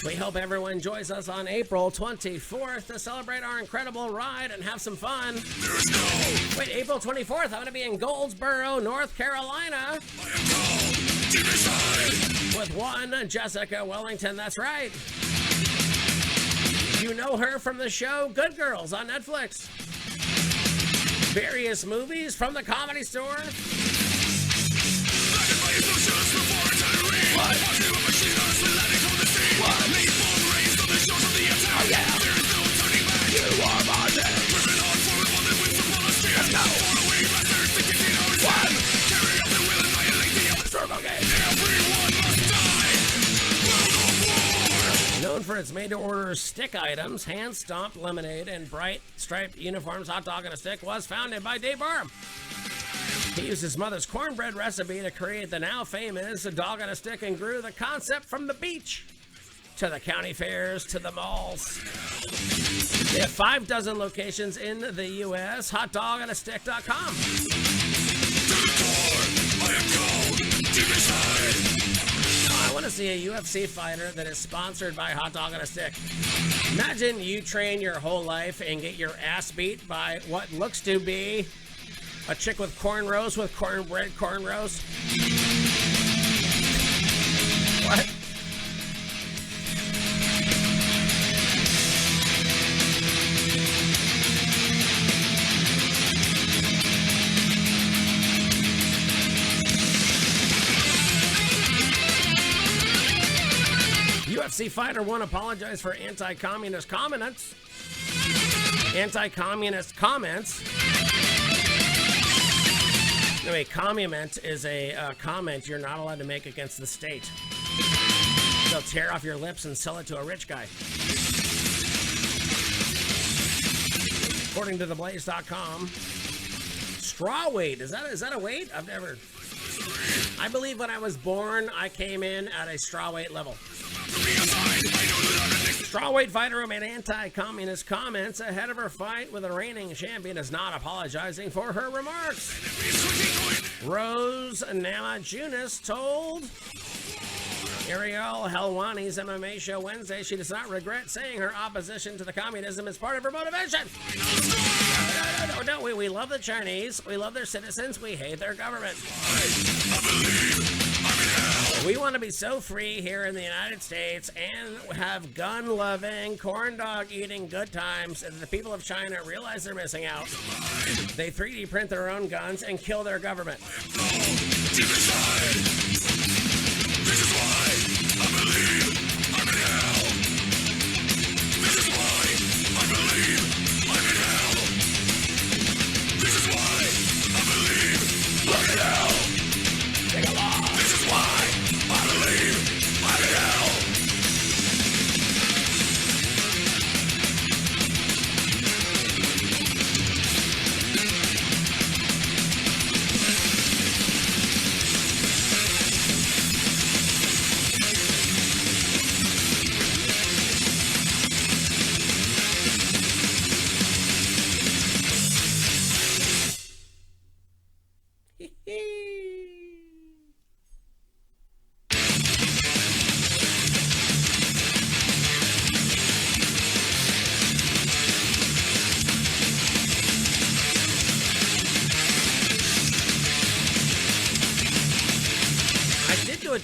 We hope everyone joins us on April 24th to celebrate our incredible ride and have some fun. Wait, April 24th, I'm going to be in Goldsboro, North Carolina. With one Jessica Wellington, that's right. You know her from the show Good Girls on Netflix. Various movies from the Comedy Store. Known for its made-to-order stick items, hand-stomped lemonade, and bright striped uniforms, Hot Dog and a Stick was founded by Dave Barham. He used his mother's cornbread recipe to create the now famous Dog and a Stick and grew the concept from the beach to the county fairs to the malls. They have 6 locations in the U.S. HotDogAndAStick.com. I want to see a UFC fighter that is sponsored by Hot Dog and a Stick. Imagine you train your whole life and get your ass beat by what looks to be a chick with cornrows with cornbread cornrows. What? UFC fighter won't apologize for anti-communist comments. Anti-communist comments. Anyway, communist is a comment you're not allowed to make against the state. They'll tear off your lips and sell it to a rich guy. According to theblaze.com, straw weight. Is that a weight? I've never... I believe when I was born, I came in at a straw weight level. Straw weight fighter who made anti-communist comments ahead of her fight with the reigning champion is not apologizing for her remarks. Rose Namajunas told Ariel Helwani's MMA show Wednesday she does not regret saying her opposition to the communism is part of her motivation. No, we love the Chinese, we love their citizens, we hate their government. We want to be so free here in the United States and have gun-loving, corn-dog-eating good times that the people of China realize they're missing out. They 3D print their own guns and kill their government.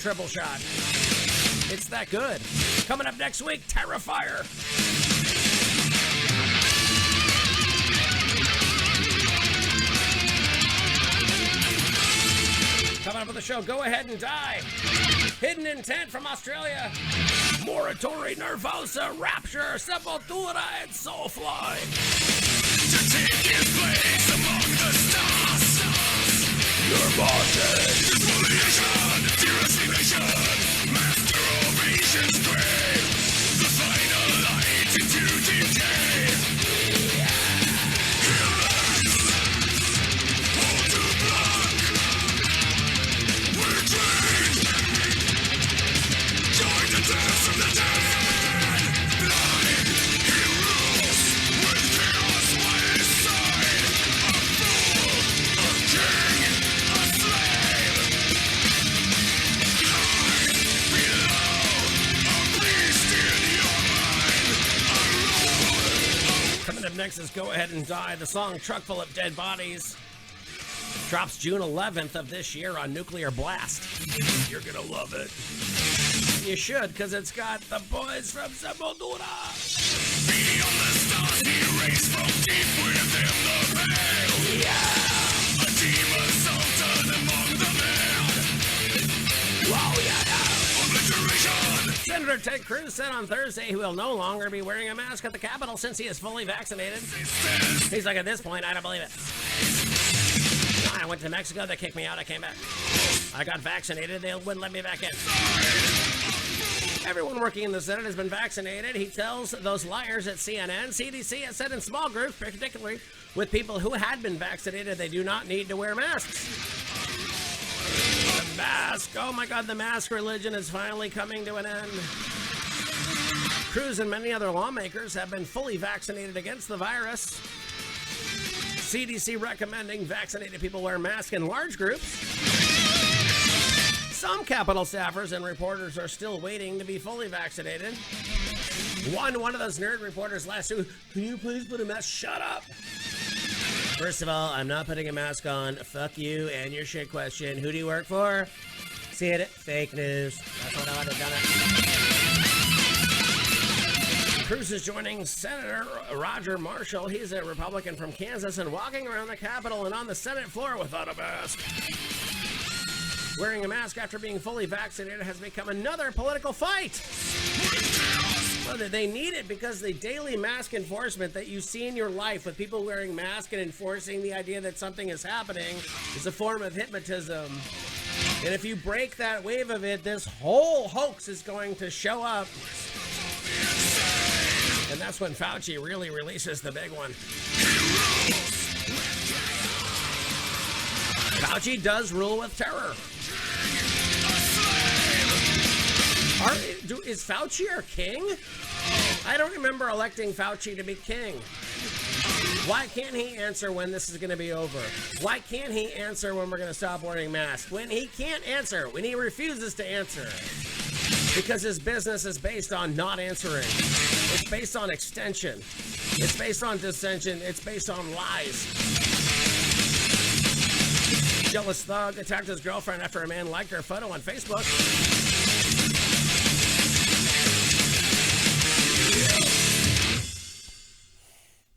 Triple shot. It's that good. Coming up next week, Terrifier. Coming up on the show, Go Ahead and Die. Hidden Intent from Australia. Moratory, Nervosa, Rapture, Sepultura, and Soulfly. To take his place among the stars. Nervosa. Dismolition, deracinación, master of ancients grave. The final light into decay. Heroes, hold to block. We're trained. Join the dance of the dead. Blind, he rules with chaos by his side. A fool, a king, a slave. High, below, a beast in your mind. A roar. Coming up next is Go Ahead and Die. The song Truck Full of Dead Bodies drops June 11th of this year on Nuclear Blast. You're gonna love it. You should, because it's got the boys from Sepultura. Beyond the stars, he raised from deep within the veil. Yeah. A demon sultan among the men. Whoa, yeah. Obliteration. Senator Ted Cruz said on Thursday he will no longer be wearing a mask at the Capitol since he is fully vaccinated. He's like, at this point, I don't believe it. I went to Mexico, they kicked me out, I came back. I got vaccinated, they wouldn't let me back in. Everyone working in the Senate has been vaccinated. He tells those liars at CNN. CDC has said in small groups, particularly with people who had been vaccinated, they do not need to wear masks. The mask, oh my God, the mask religion is finally coming to an end. Cruz and many other lawmakers have been fully vaccinated against the virus. CDC recommending vaccinated people wear masks in large groups. Some Capitol staffers and reporters are still waiting to be fully vaccinated. One of those nerd reporters last week, can you please put a mask? Shut up. First of all, I'm not putting a mask on. Fuck you and your shit question. Who do you work for? See it? Fake news. That's what I would have done it. Cruz is joining Senator Roger Marshall. He's a Republican from Kansas and walking around the Capitol and on the Senate floor without a mask. Wearing a mask after being fully vaccinated has become another political fight. know that they need it because the daily mask enforcement that you see in your life with people wearing masks and enforcing the idea that something is happening is a form of hypnotism. And if you break that wave of it, this whole hoax is going to show up. And that's when Fauci really releases the big one. Fauci does rule with terror. Is Fauci our king? I don't remember electing Fauci to be king. Why can't he answer when this is going to be over? Why can't he answer when we're going to stop wearing masks? When he can't answer, when he refuses to answer. Because his business is based on not answering. It's based on extension. It's based on dissension. It's based on lies. Jealous thug attacked his girlfriend after a man liked her photo on Facebook.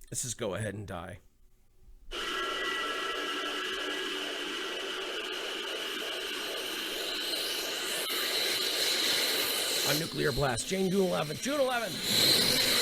Let's just go ahead and die. On nuclear blast, June 11th. June 11th.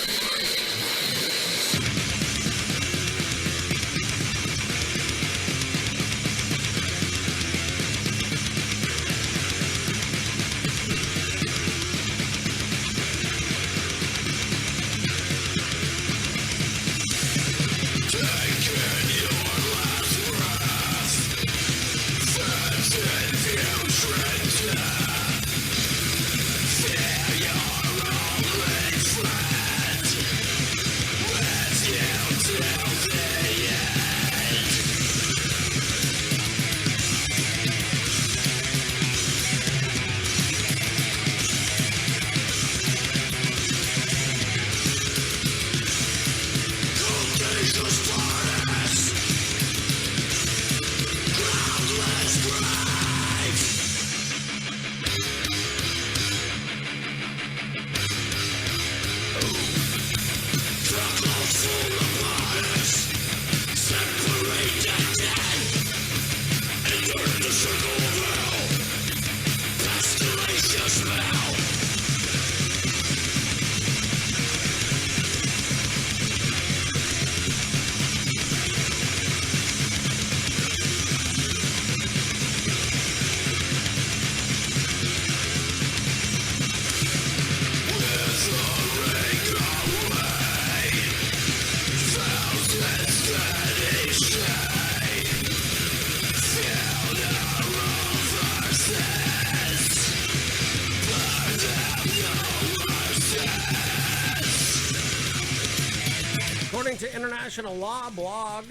According to International Law blog,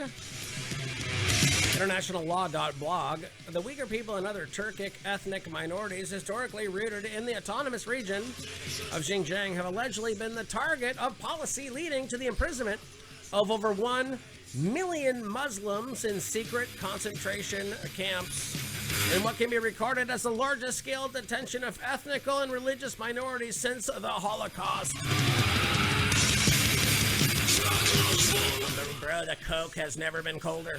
internationallaw.blog, the Uyghur people and other Turkic ethnic minorities historically rooted in the autonomous region of Xinjiang have allegedly been the target of policy leading to the imprisonment of over 1 million Muslims in secret concentration camps in what can be regarded as the largest scale detention of ethnical and religious minorities since the Holocaust. Bro, the Coke has never been colder.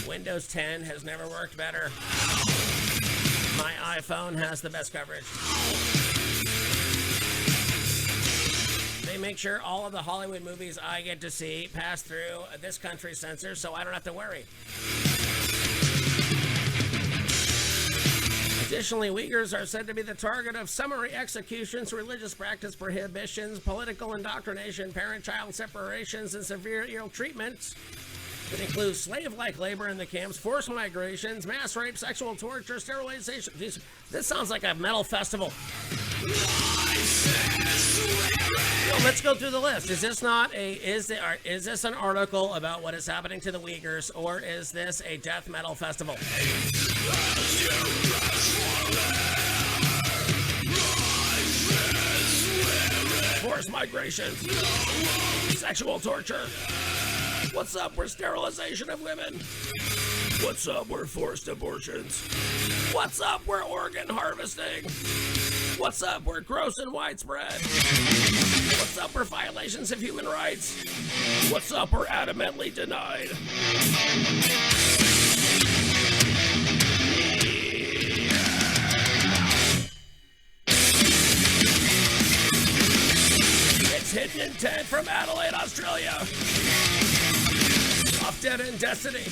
Windows 10 has never worked better. My iPhone has the best coverage. They make sure all of the Hollywood movies I get to see pass through this country's censors, so I don't have to worry. Additionally, Uyghurs are said to be the target of summary executions, religious practice prohibitions, political indoctrination, parent-child separations, and severe ill treatments that include slave-like labor in the camps, forced migrations, mass rape, sexual torture, sterilization. This sounds like a metal festival. Well, let's go through the list. Is this not is this an article about what is happening to the Uyghurs, or is this a death metal festival? Forced migrations, sexual torture. What's up with sterilization of women? What's up with forced abortions? What's up with organ harvesting? What's up with gross and widespread? What's up with violations of human rights? What's up with adamantly denied? Ted from Adelaide, Australia. Off Dead in Destiny.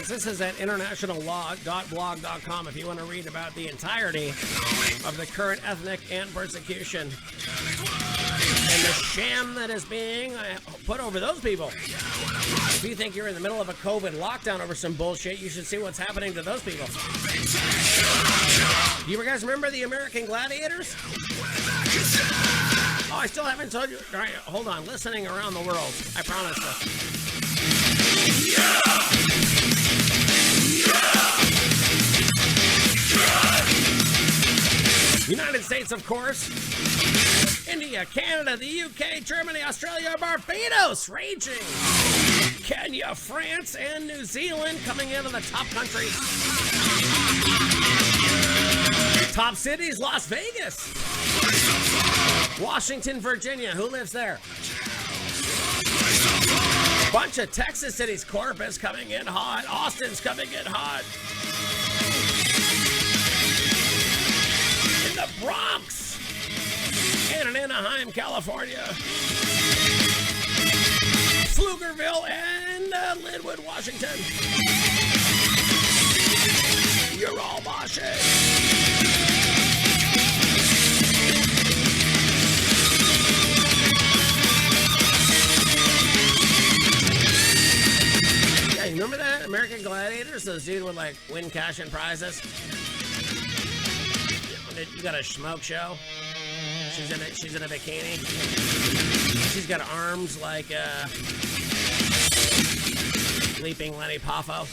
This is at internationallaw.blog.com if you want to read about the entirety of the current ethnic and persecution and the sham that is being put over those people. If you think you're in the middle of a COVID lockdown over some bullshit, you should see what's happening to those people. Do you guys remember the American Gladiators? Oh, I still haven't told you. All right, hold on. Listening around the world. I promise you. United States, of course. India, Canada, the UK, Germany, Australia, Barbados, raging. Kenya, France, and New Zealand coming into the top countries. Top cities, Las Vegas. Washington, Virginia. Who lives there? Bunch of Texas cities. Corpus coming in hot. Austin's coming in hot. In the Bronx. And in Anaheim, California. Pflugerville and Linwood, Washington. You're all moshing. Remember that? American Gladiators? Those dudes would like win cash and prizes. You got a smoke show. She's in a bikini. She's got arms like Leaping Lenny Poffo.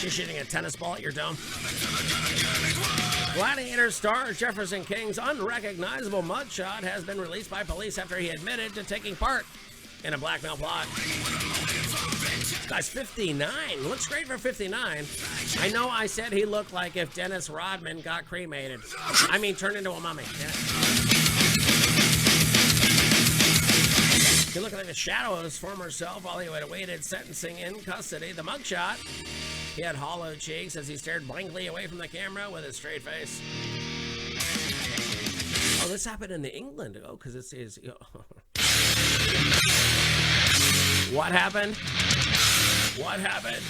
She's shooting a tennis ball at your dome. Gladiator star Jefferson King's unrecognizable mugshot has been released by police after he admitted to taking part in a blackmail plot. This guy's 59. Looks great for 59. I know I said he looked like if Dennis Rodman got cremated. I mean, turned into a mummy. Yeah. He looked like the shadow of his former self while he awaited sentencing in custody. The mugshot, he had hollow cheeks as he stared blankly away from the camera with his straight face. Oh, this happened in England. Oh, because it says... What happened? What happened?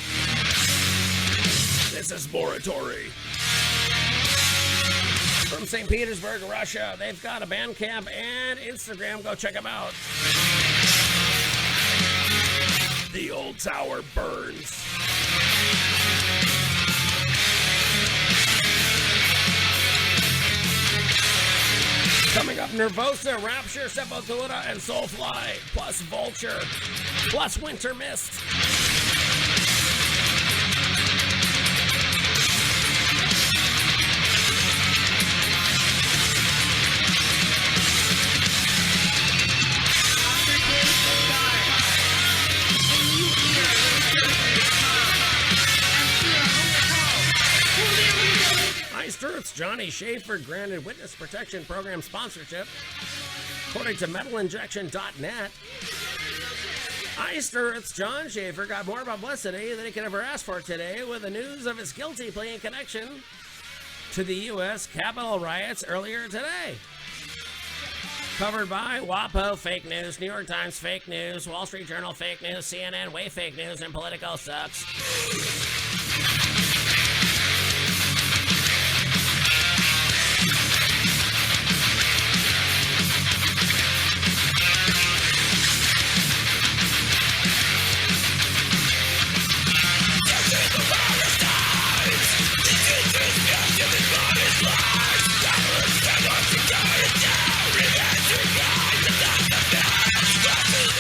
This is Moratory. From St. Petersburg, Russia. They've got a Bandcamp and Instagram. Go check them out. The old tower burns. Coming up, Nervosa, Rapture, Sepultura, and Soulfly, plus Vulture, plus Wynter Myst. Iced Earth's Johnny Schaefer granted Witness Protection Program sponsorship. According to metalinjection.net, Iced Earth's John Schaefer got more publicity than he could ever ask for today with the news of his guilty plea in connection to the U.S. Capitol riots earlier today. Covered by WAPO, fake news, New York Times, fake news, Wall Street Journal, fake news, CNN, way fake news, and Politico sucks.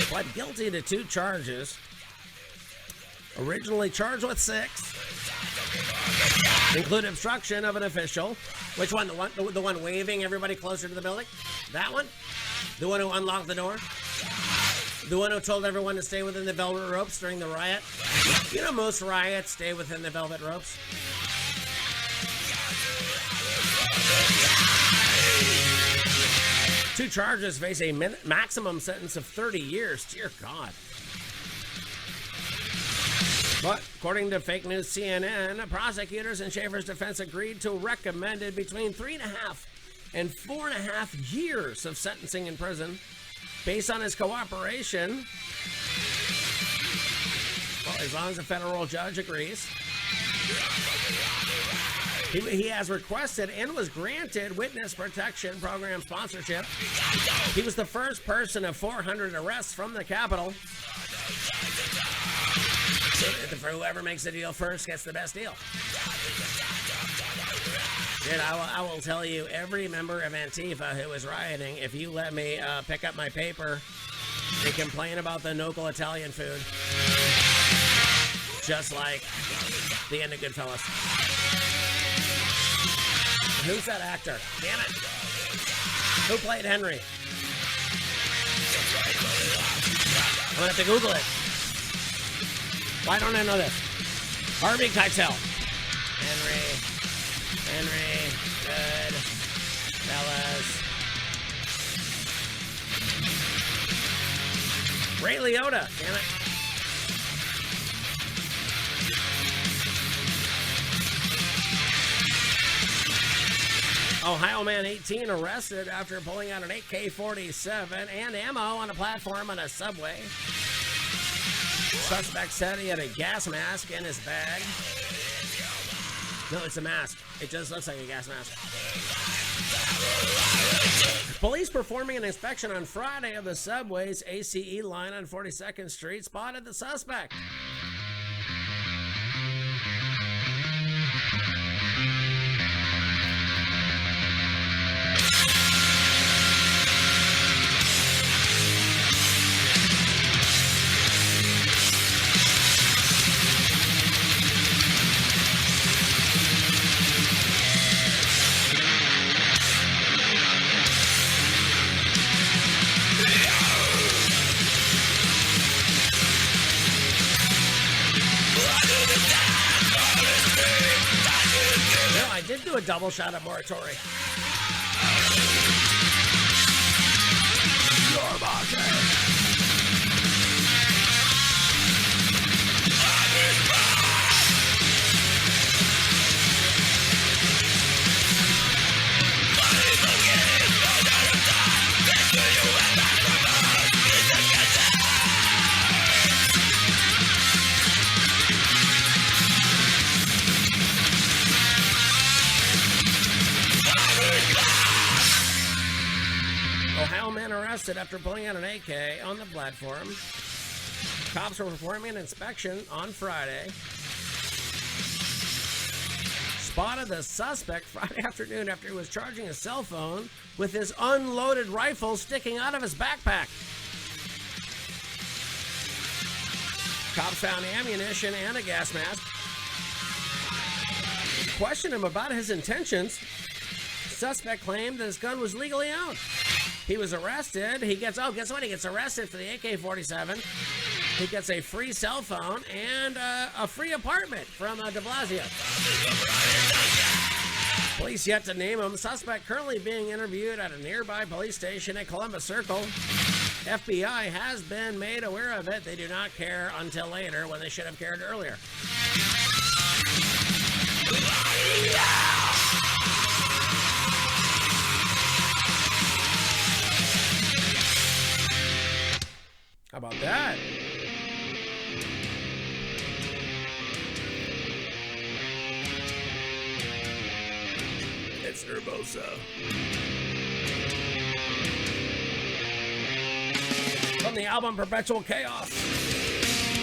Pled guilty to 2 charges. Originally charged with 6. Include obstruction of an official. Which one? The one waving everybody closer to the building? That one? The one who unlocked the door? The one who told everyone to stay within the velvet ropes during the riot? You know most riots stay within the velvet ropes. Two charges face a maximum sentence of 30 years. Dear God. But according to fake news CNN, prosecutors in Schaefer's defense agreed to recommended between 3.5 and 4.5 years of sentencing in prison based on his cooperation. Well, as long as a federal judge agrees. He has requested and was granted Witness Protection Program sponsorship. He was the first person of 400 arrests from the Capitol. For whoever makes the deal first gets the best deal. Dude, I will tell you, every member of Antifa who is rioting, if you let me pick up my paper and complain about the local Italian food, just like the end of Goodfellas. Who's that actor? Damn it. Who played Henry? I'm gonna have to Google it. Why don't I know this? Harvey Keitel. Henry, good fellas. Ray Liotta, damn it. Ohio man 18 arrested after pulling out an AK-47 and ammo on a platform on a subway. Suspect said he had a gas mask in his bag. No, it's a mask. It just looks like a gas mask. Police performing an inspection on Friday of the subway's ACE line on 42nd Street spotted the suspect. Do a double shot of Moratory. Your arrested after pulling out an AK on the platform. Cops were performing an inspection on Friday. Spotted the suspect Friday afternoon after he was charging a cell phone with his unloaded rifle sticking out of his backpack. Cops found ammunition and a gas mask. Questioned him about his intentions. Suspect claimed that his gun was legally owned. He was arrested. Guess what? He gets arrested for the AK-47. He gets a free cell phone and a free apartment from de Blasio. Police yet to name him. Suspect currently being interviewed at a nearby police station at Columbus Circle. FBI has been made aware of it. They do not care until later when they should have cared earlier. How about that? It's Nervosa. From the album Perpetual Chaos.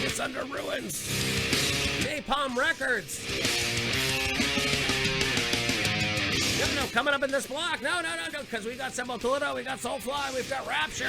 It's Under Ruins. Napalm Records. No, coming up in this block. No, because we got Sepultura, we got Soulfly, we've got Rapture.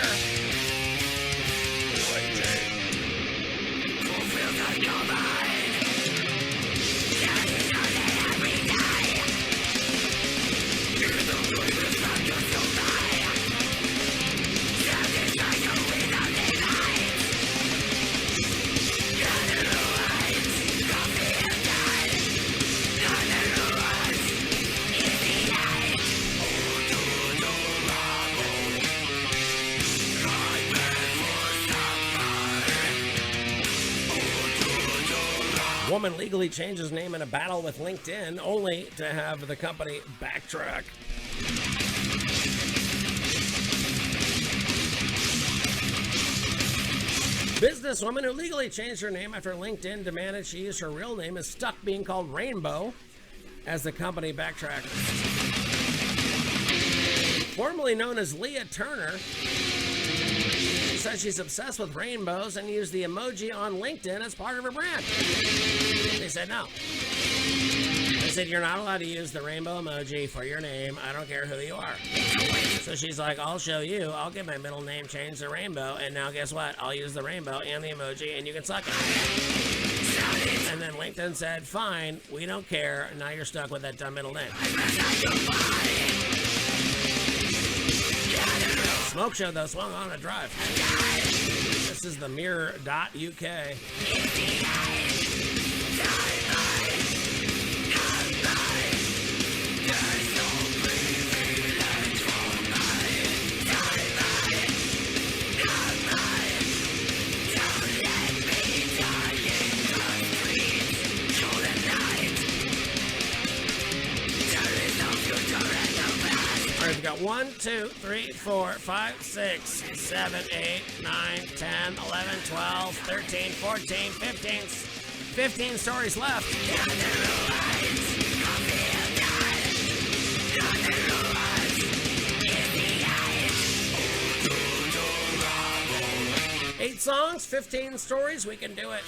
Woman legally changed his name in a battle with LinkedIn, only to have the company backtrack. Businesswoman who legally changed her name after LinkedIn demanded she use her real name is stuck being called Rainbow as the company backtracked. Formerly known as Leah Turner, she says she's obsessed with rainbows and used the emoji on LinkedIn as part of her brand. They said no. They said you're not allowed to use the rainbow emoji for your name. I don't care who you are. So she's like, I'll show you. I'll get my middle name changed to Rainbow, and now guess what? I'll use the rainbow and the emoji, and you can suck it. And then LinkedIn said, fine, we don't care. Now you're stuck with that dumb middle name. Smoke Show, though, swung on a drive. This is the mirror.uk. We've got 1, 2, 3, 4, 5, 6, 7, 8, 9, 10, 11, 12, 13, 14, 15 stories left. 8 songs, 15 stories, we can do it.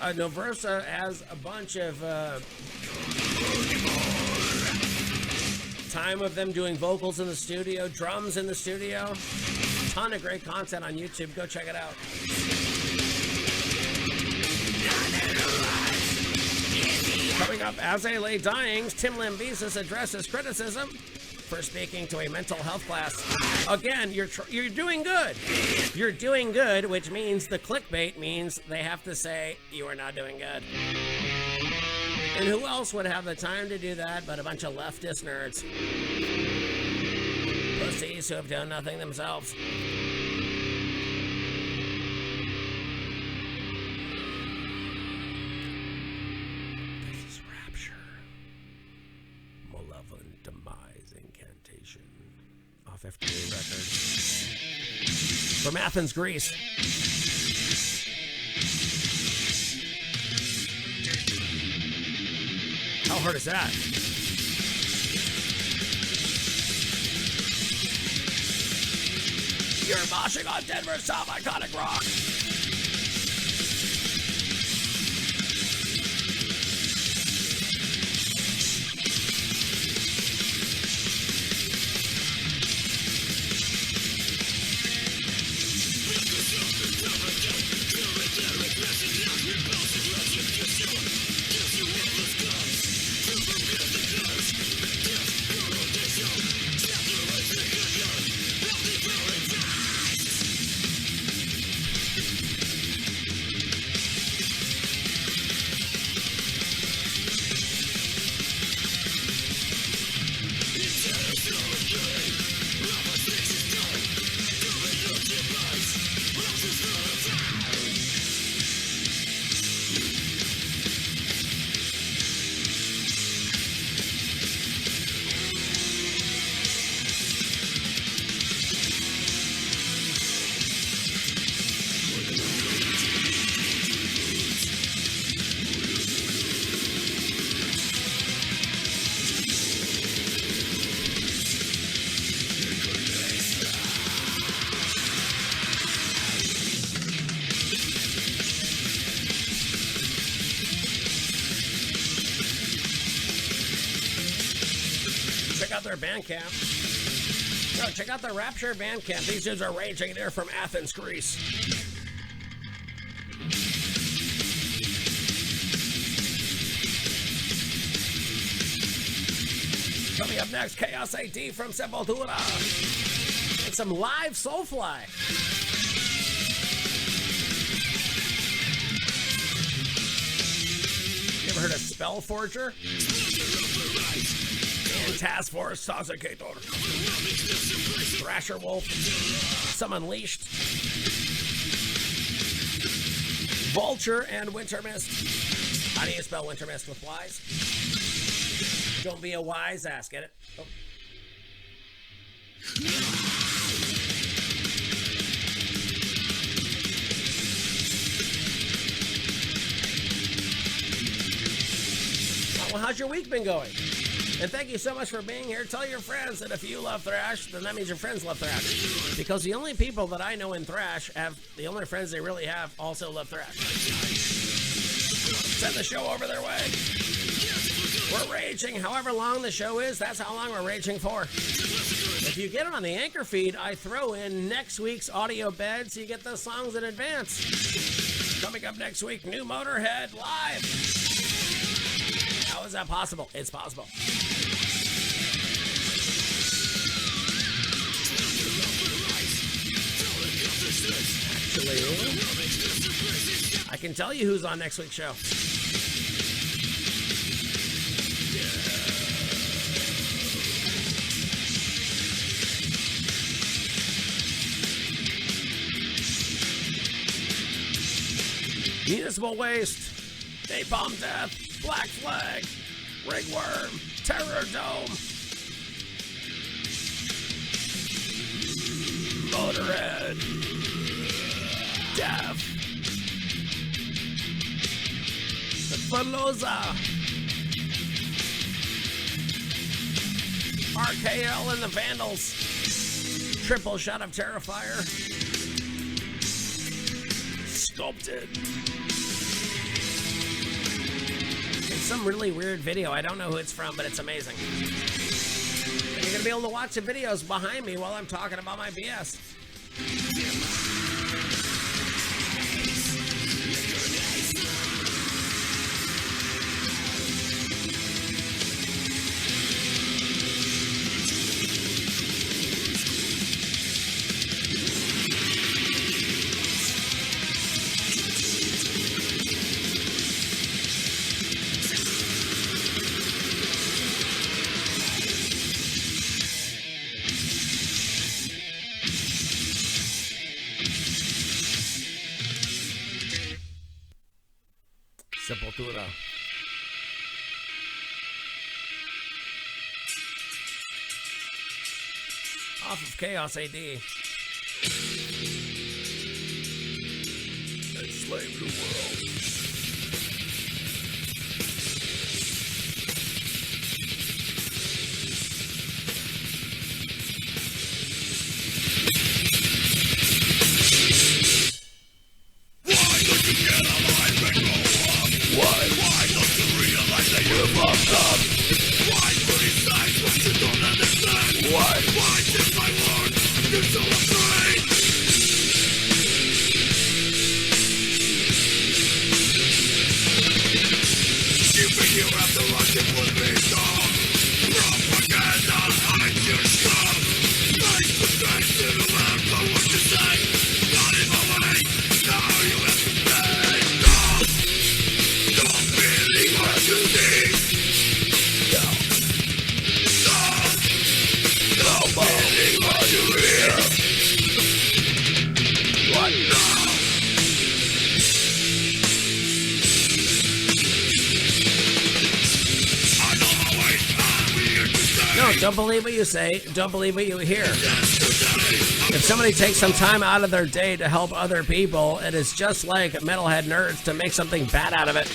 Nervosa has a bunch of time of them doing vocals in the studio, drums in the studio. Ton of great content on YouTube. Go check it out. Coming up, as I lay dying, Tim Lambesis addresses criticism for speaking to a mental health class. Again, you're doing good. You're doing good, which means the clickbait means they have to say you are not doing good. And who else would have the time to do that but a bunch of leftist nerds? Pussies who have done nothing themselves. This is Rapture. Malevolent Demise Incantation. Off FDA Records. From Athens, Greece. How hard is that? You're moshing on Denver's top iconic rock. out their Bandcamp. No, check out the Rapture Bandcamp. These dudes are raging. They're from Athens, Greece. Coming up next, Chaos AD from Sepultura. And some live Soulfly. You ever heard of Spellforger? And Taskforce Toxicator. Thrasherwolf. Some Unleashed. Vulture and Wynter Myst. How do you spell Wynter Myst with Y's? Don't be a wise ass, get it? Oh. Well, how's your week been going? And thank you so much for being here. Tell your friends that if you love thrash, then that means your friends love thrash. Because the only people that I know in thrash the only friends they really have also love thrash. Send the show over their way. We're raging. However long the show is, that's how long we're raging for. If you get it on the Anchor feed, I throw in next week's audio bed so you get those songs in advance. Coming up next week, new Motorhead live. How is that possible? It's possible. Actually, I can tell you who's on next week's show. Municipal Waste, Napalm Death, Black Flag, Ringworm, Terror Dome, Motorhead, Death, The Venezuela, RKL and the Vandals, Triple Shot of Terrifier, Sculpted. It's some really weird video. I don't know who it's from, but it's amazing. And you're going to be able to watch the videos behind me while I'm talking about my BS. Sepultura. Off of Chaos AD. Enslave the world. Don't believe what you say, don't believe what you hear. If somebody takes some time out of their day to help other people, it is just like metalhead nerds to make something bad out of it.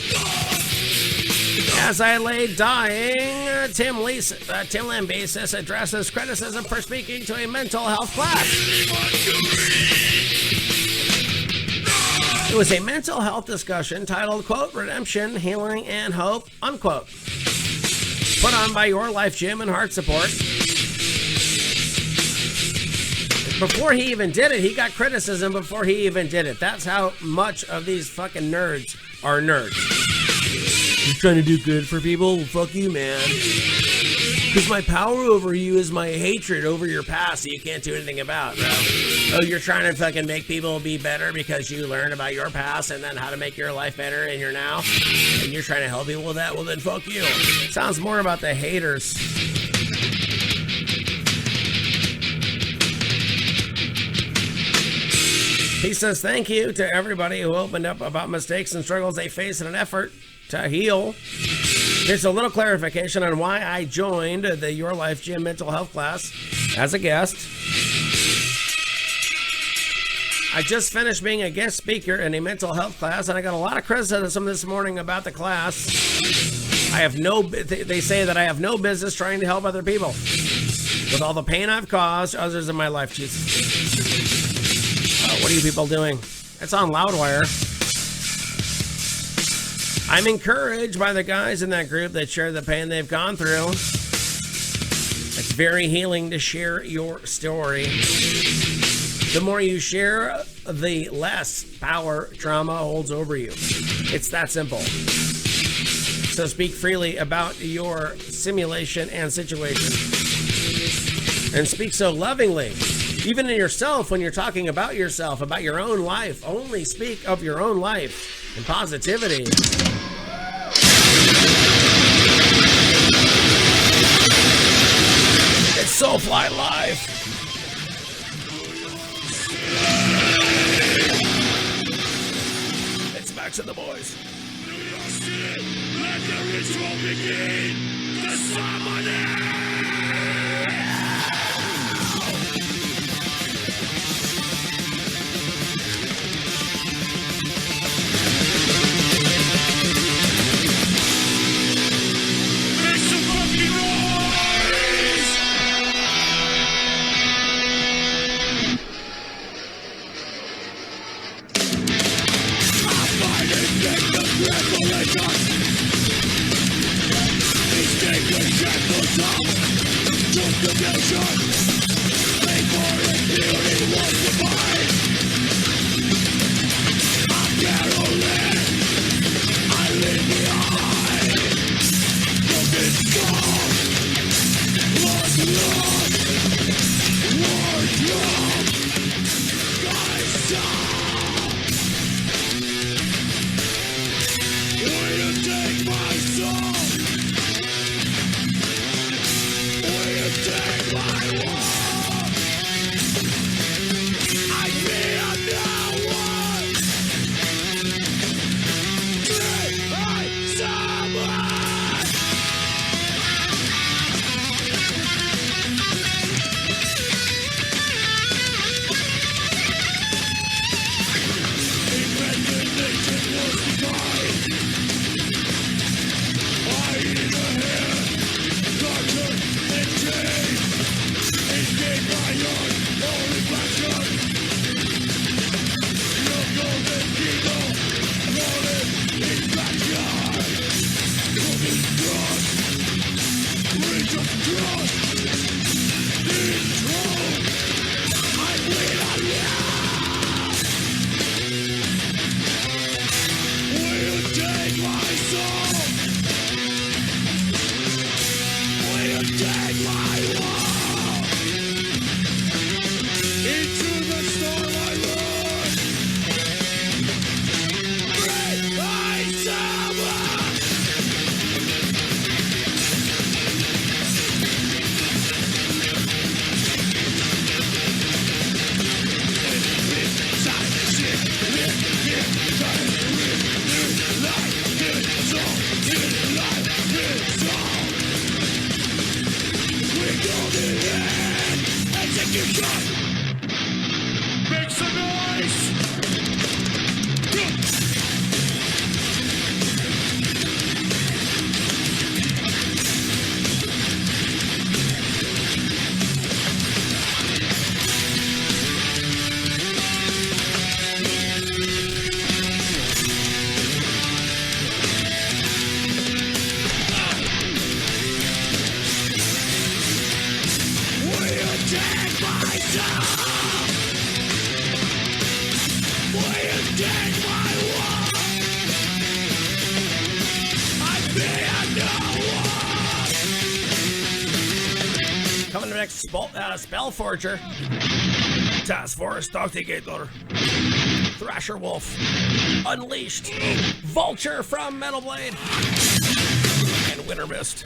As I lay dying, Tim Lambesis addresses criticism for speaking to a mental health class. It was a mental health discussion titled, quote, Redemption, Healing, and Hope, unquote. put on by Your Life Gym and Heart Support. Before he even did it, he got criticism before he even did it. That's how much of these fucking nerds are nerds. You're trying to do good for people? Well, fuck you, man. Because my power over you is my hatred over your past that you can't do anything about, bro. Oh, you're trying to fucking make people be better because you learned about your past and then how to make your life better in your now? And you're trying to help people with that? Well, then fuck you. Sounds more about the haters. He says, thank you to everybody who opened up about mistakes and struggles they face in an effort to heal. Here's a little clarification on why I joined the Your Life Gym mental health class as a guest. I just finished being a guest speaker in a mental health class, and I got a lot of criticism this morning about the class. They say that I have no business trying to help other people with all the pain I've caused others in my life. Jesus. What are you people doing? It's on Loudwire. I'm encouraged by the guys in that group that share the pain they've gone through. It's very healing to share your story. The more you share, the less power trauma holds over you. It's that simple. So speak freely about your simulation and situation. And speak so lovingly. Even in yourself, when you're talking about yourself, about your own life, only speak of your own life and positivity. It's Soulfly Live. It's back to the boys. Let the ritual begin. The summoning. take my soul? Will you take my walk? I fear no one. Coming to next, Spellforger. Taskforce Toxicator. Thrasherwolf. Unleashed. Vulture from Metal Blade. And Myst.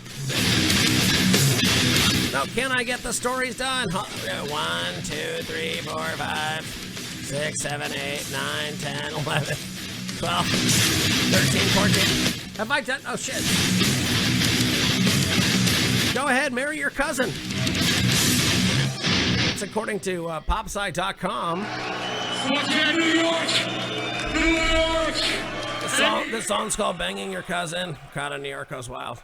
Now, can I get the stories done? 1, 2, 3, 4, 5, 6, 7, 8, 9, 10, 11, 12, 13, 14. Have I done? Oh, shit. Go ahead, marry your cousin. It's according to popsci.com. New York! New York! The song's called Banging Your Cousin. Crowd in New York goes wild.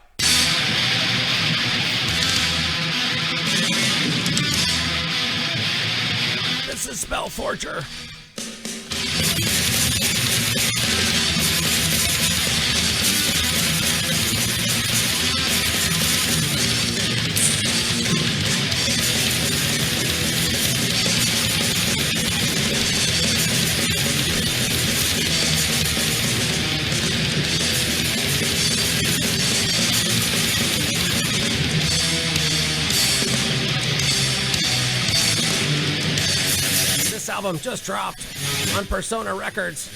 This is Spellforger. This album just dropped on Persona Records.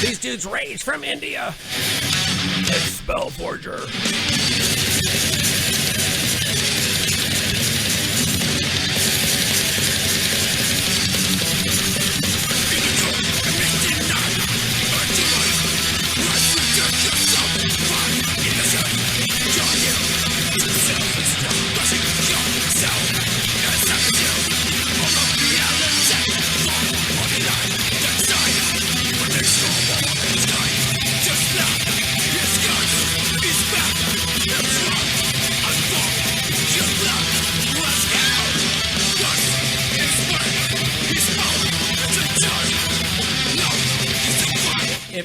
These dudes rage from India. It's Spellforger.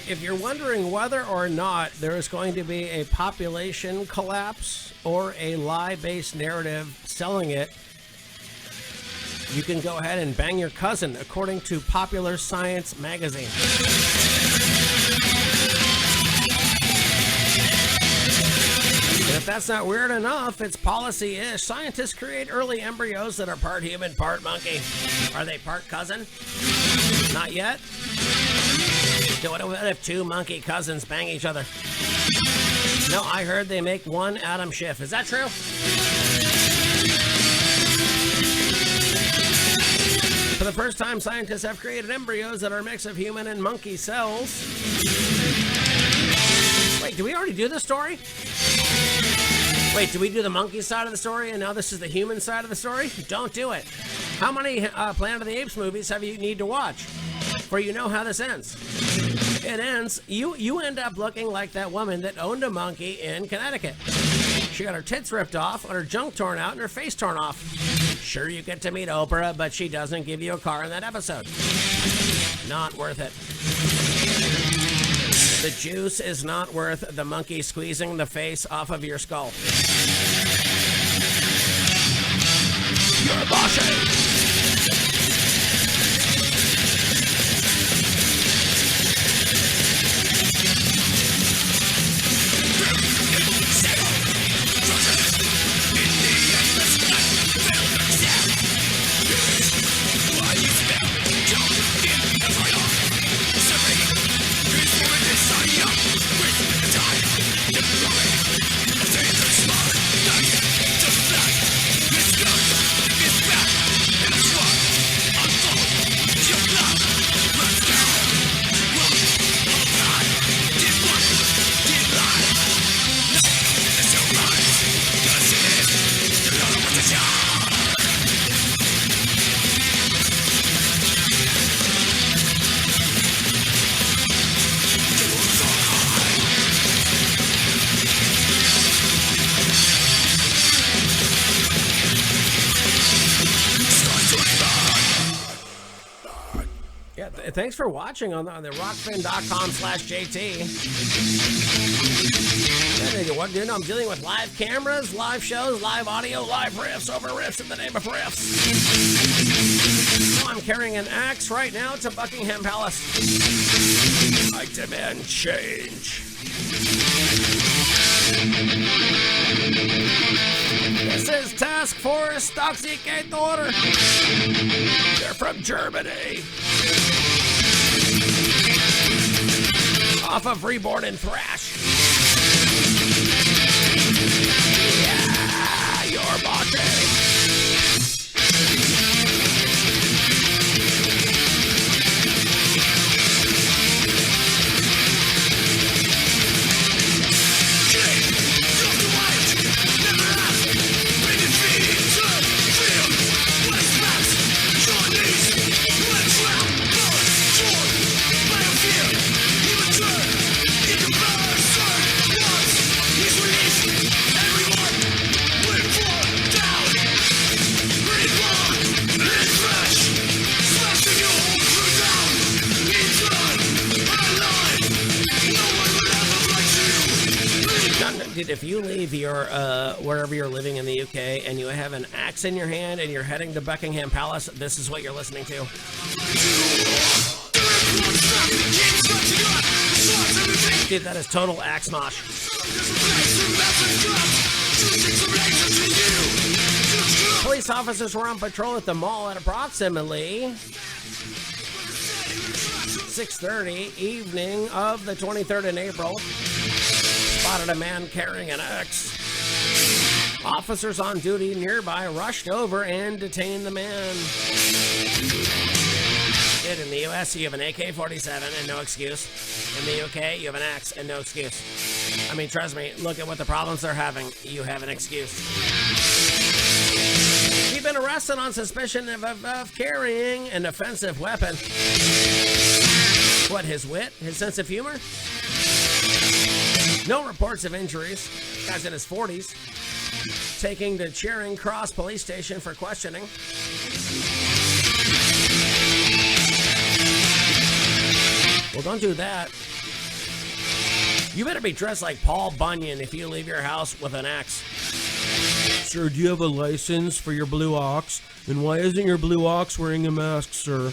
If you're wondering whether or not there is going to be a population collapse or a lie-based narrative selling it, you can go ahead and bang your cousin, according to Popular Science magazine. And if that's not weird enough, it's policy-ish. Scientists create early embryos that are part human, part monkey. Are they part cousin? Not yet? What if two monkey cousins bang each other? No, I heard they make one Adam Schiff. Is that true? For the first time, scientists have created embryos that are a mix of human and monkey cells. Wait, did we already do the story? Wait, did we do the monkey side of the story and now this is the human side of the story? Don't do it. How many Planet of the Apes movies have you need to watch before you know how this ends? It ends, you end up looking like that woman that owned a monkey in Connecticut. She got her tits ripped off, and her junk torn out, and her face torn off. Sure, you get to meet Oprah, but she doesn't give you a car in that episode. Not worth it. The juice is not worth the monkey squeezing the face off of your skull. You're a bossy. Thanks for watching on the rockfin.com/JT. What, dude? I'm dealing with live cameras, live shows, live audio, live riffs over riffs in the name of riffs. So I'm carrying an axe right now to Buckingham Palace. I demand change. This is Taskforce Toxicator. They're from Germany. Off of Reborn and Thrash. Yeah, you're watching. Dude, if you leave your wherever you're living in the UK and you have an axe in your hand and you're heading to Buckingham Palace, this is what you're listening to. Dude, that is total axe mosh. Police officers were on patrol at the mall at approximately 6:30 evening of the 23rd in April. Spotted a man carrying an axe. Officers on duty nearby rushed over and detained the man. Dude, in the US, you have an AK-47 and no excuse. In the UK, you have an axe and no excuse. I mean, trust me, look at what the problems they're having. You have an excuse. He's been arrested on suspicion of carrying an offensive weapon. What, his wit? His sense of humor? No reports of injuries. Guy's in his 40s. Taking to Charing Cross Police Station for questioning. Well, don't do that. You better be dressed like Paul Bunyan if you leave your house with an axe. Sir, do you have a license for your blue ox? And why isn't your blue ox wearing a mask, sir?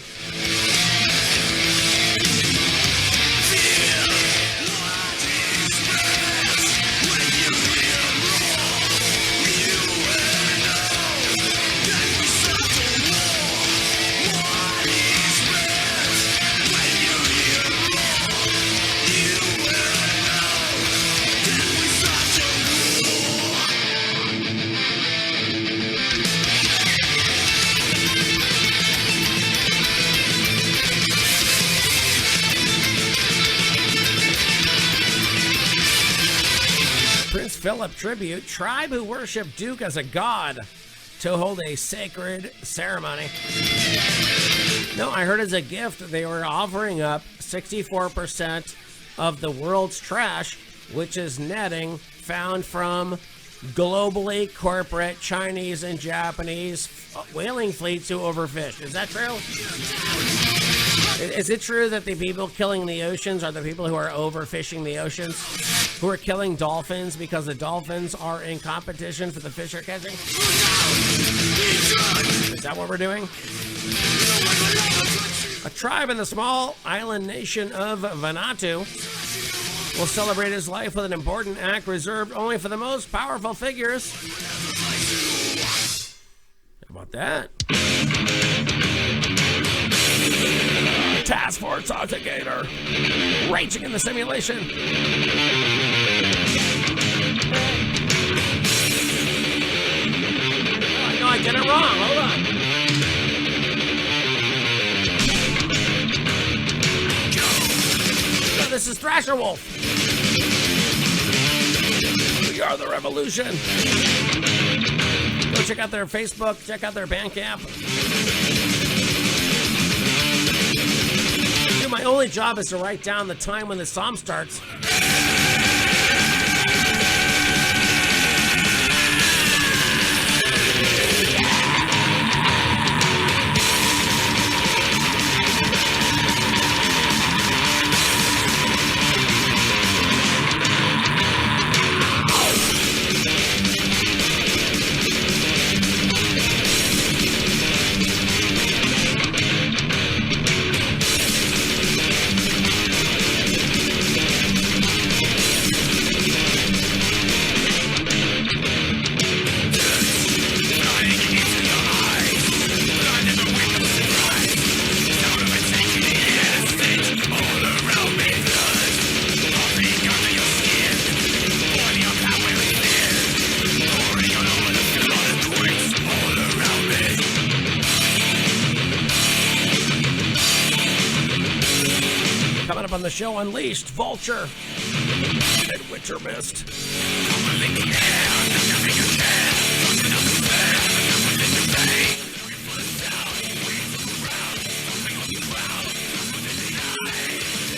Philip tribute, tribe who worship Duke as a god to hold a sacred ceremony. No, I heard as a gift they were offering up 64% of the world's trash, which is netting found from globally corporate Chinese and Japanese whaling fleets who overfished. Is that true? Is it true that the people killing the oceans are the people who are overfishing the oceans? Who are killing dolphins because the dolphins are in competition for the fish they're catching? Is that what we're doing? A tribe in the small island nation of Vanuatu will celebrate his life with an important act reserved only for the most powerful figures. How about that? Taskforce Toxicator, raging in the simulation. Oh, I know I did it wrong. Hold on. No, this is Thrasherwolf. We are the revolution. Go check out their Facebook, check out their Bandcamp. Dude, my only job is to write down the time when the psalm starts. the show Unleashed, Vulture, and Wynter Myst.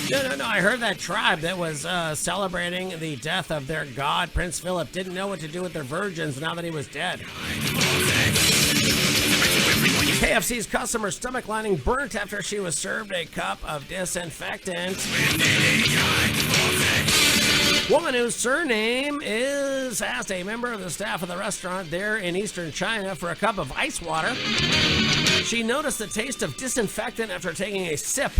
No, I heard that tribe that was celebrating the death of their god, Prince Philip, didn't know what to do with their virgins now that he was dead. KFC's customer stomach lining burnt after she was served a cup of disinfectant. Woman whose surname is asked a member of the staff of the restaurant there in eastern China for a cup of ice water. She noticed the taste of disinfectant after taking a sip.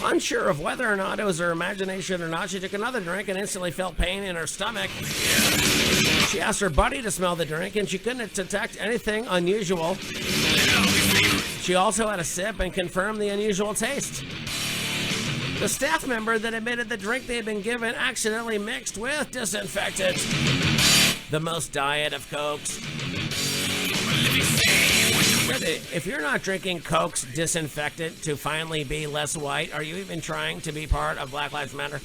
Unsure of whether or not it was her imagination or not, she took another drink and instantly felt pain in her stomach. She asked her buddy to smell the drink and she couldn't detect anything unusual. She also had a sip and confirmed the unusual taste. The staff member that admitted the drink they had been given accidentally mixed with disinfectant. The most diet of Cokes. If you're not drinking Coke's disinfectant to finally be less white, are you even trying to be part of Black Lives Matter?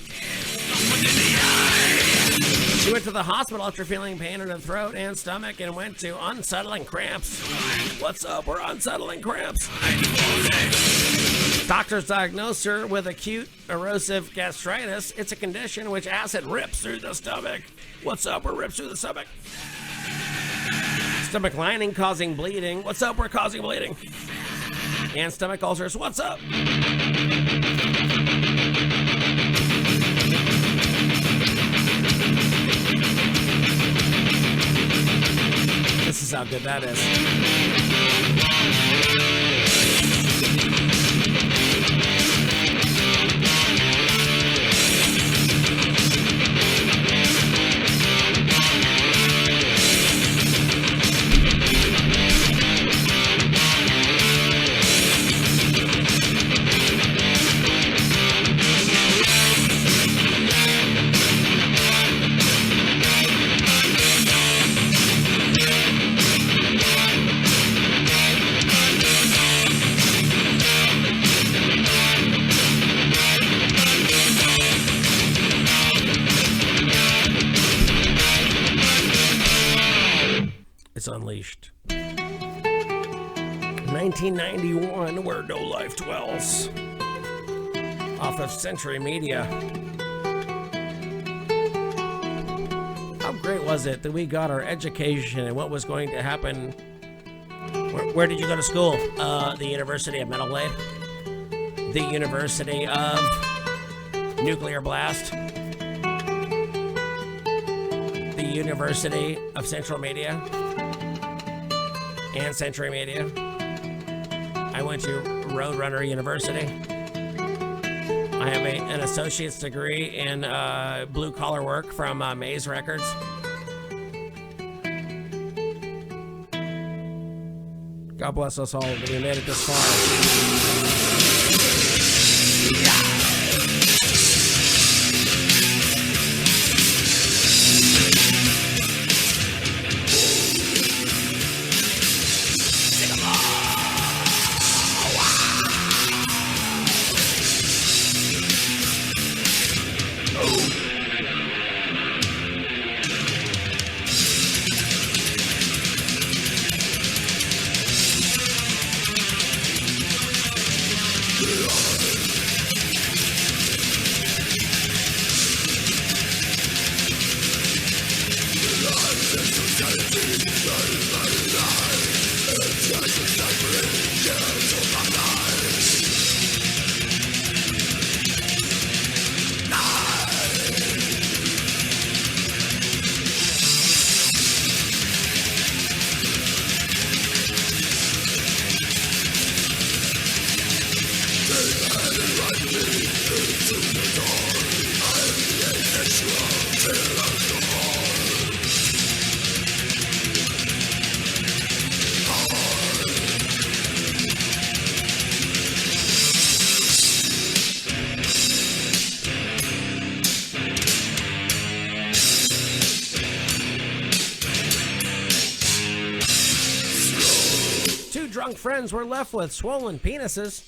She went to the hospital after feeling pain in her throat and stomach and went to unsettling cramps. What's up? We're unsettling cramps. Doctors diagnosed her with acute erosive gastritis. It's a condition which acid rips through the stomach. What's up? We're rips through the stomach. Stomach lining causing bleeding. What's up? We're causing bleeding. And stomach ulcers. What's up? This is how good that is. It's Unleashed. 1991, Where No Life Dwells. Off of Century Media. How great was it that we got our education and what was going to happen? Where did you go to school? The University of Metal Blade. The University of Nuclear Blast. The University of Central Media. And Century Media. I went to Roadrunner University. I have an associate's degree in blue collar work from Maze Records. God bless us all that we made it this far. Friends were left with swollen penises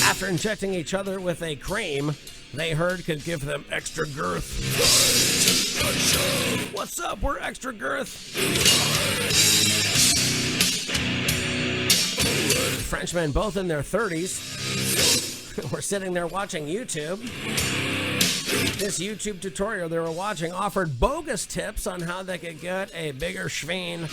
after injecting each other with a cream they heard could give them extra girth. What's up? We're extra girth. Frenchmen, both in their 30s, were sitting there watching YouTube. This YouTube tutorial they were watching offered bogus tips on how they could get a bigger schveen.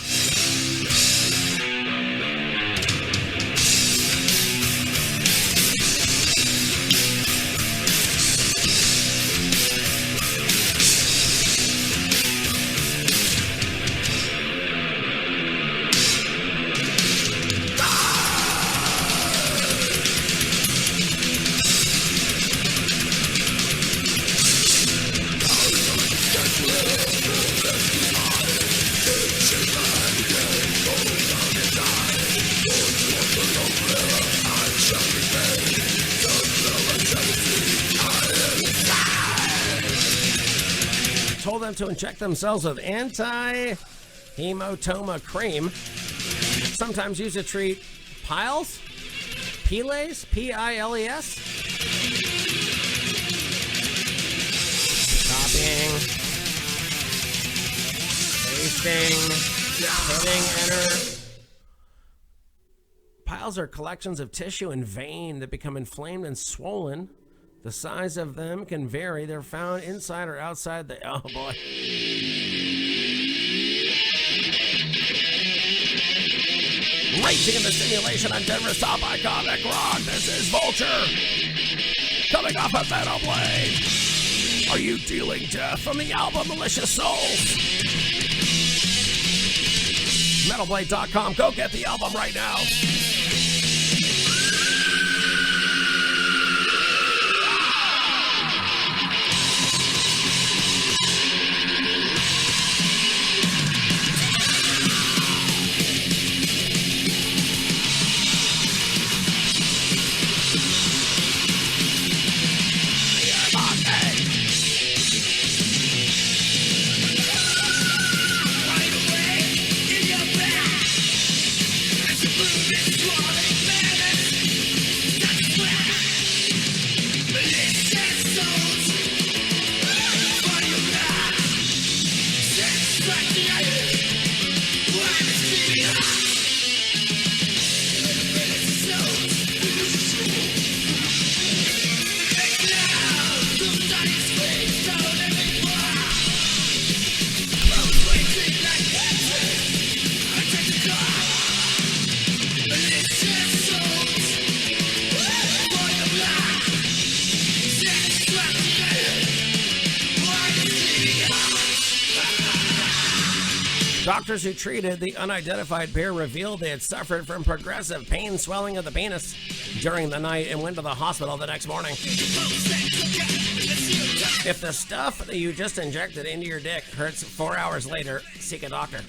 Told them to inject themselves with anti-hematoma cream, sometimes used to treat piles, piles, P-I-L-E-S. Copying, pasting, hitting enter. Piles are collections of tissue and vein that become inflamed and swollen. The size of them can vary. They're found inside or outside the... Oh, boy. Racing in the simulation on Denver's top iconic rock. This is Vulture. Coming off a Metal Blade. Are you dealing death from the album Malicious Souls? MetalBlade.com. Go get the album right now. Doctors who treated the unidentified pair revealed they had suffered from progressive pain swelling of the penis during the night and went to the hospital the next morning. If the stuff that you just injected into your dick hurts 4 hours later, seek a doctor.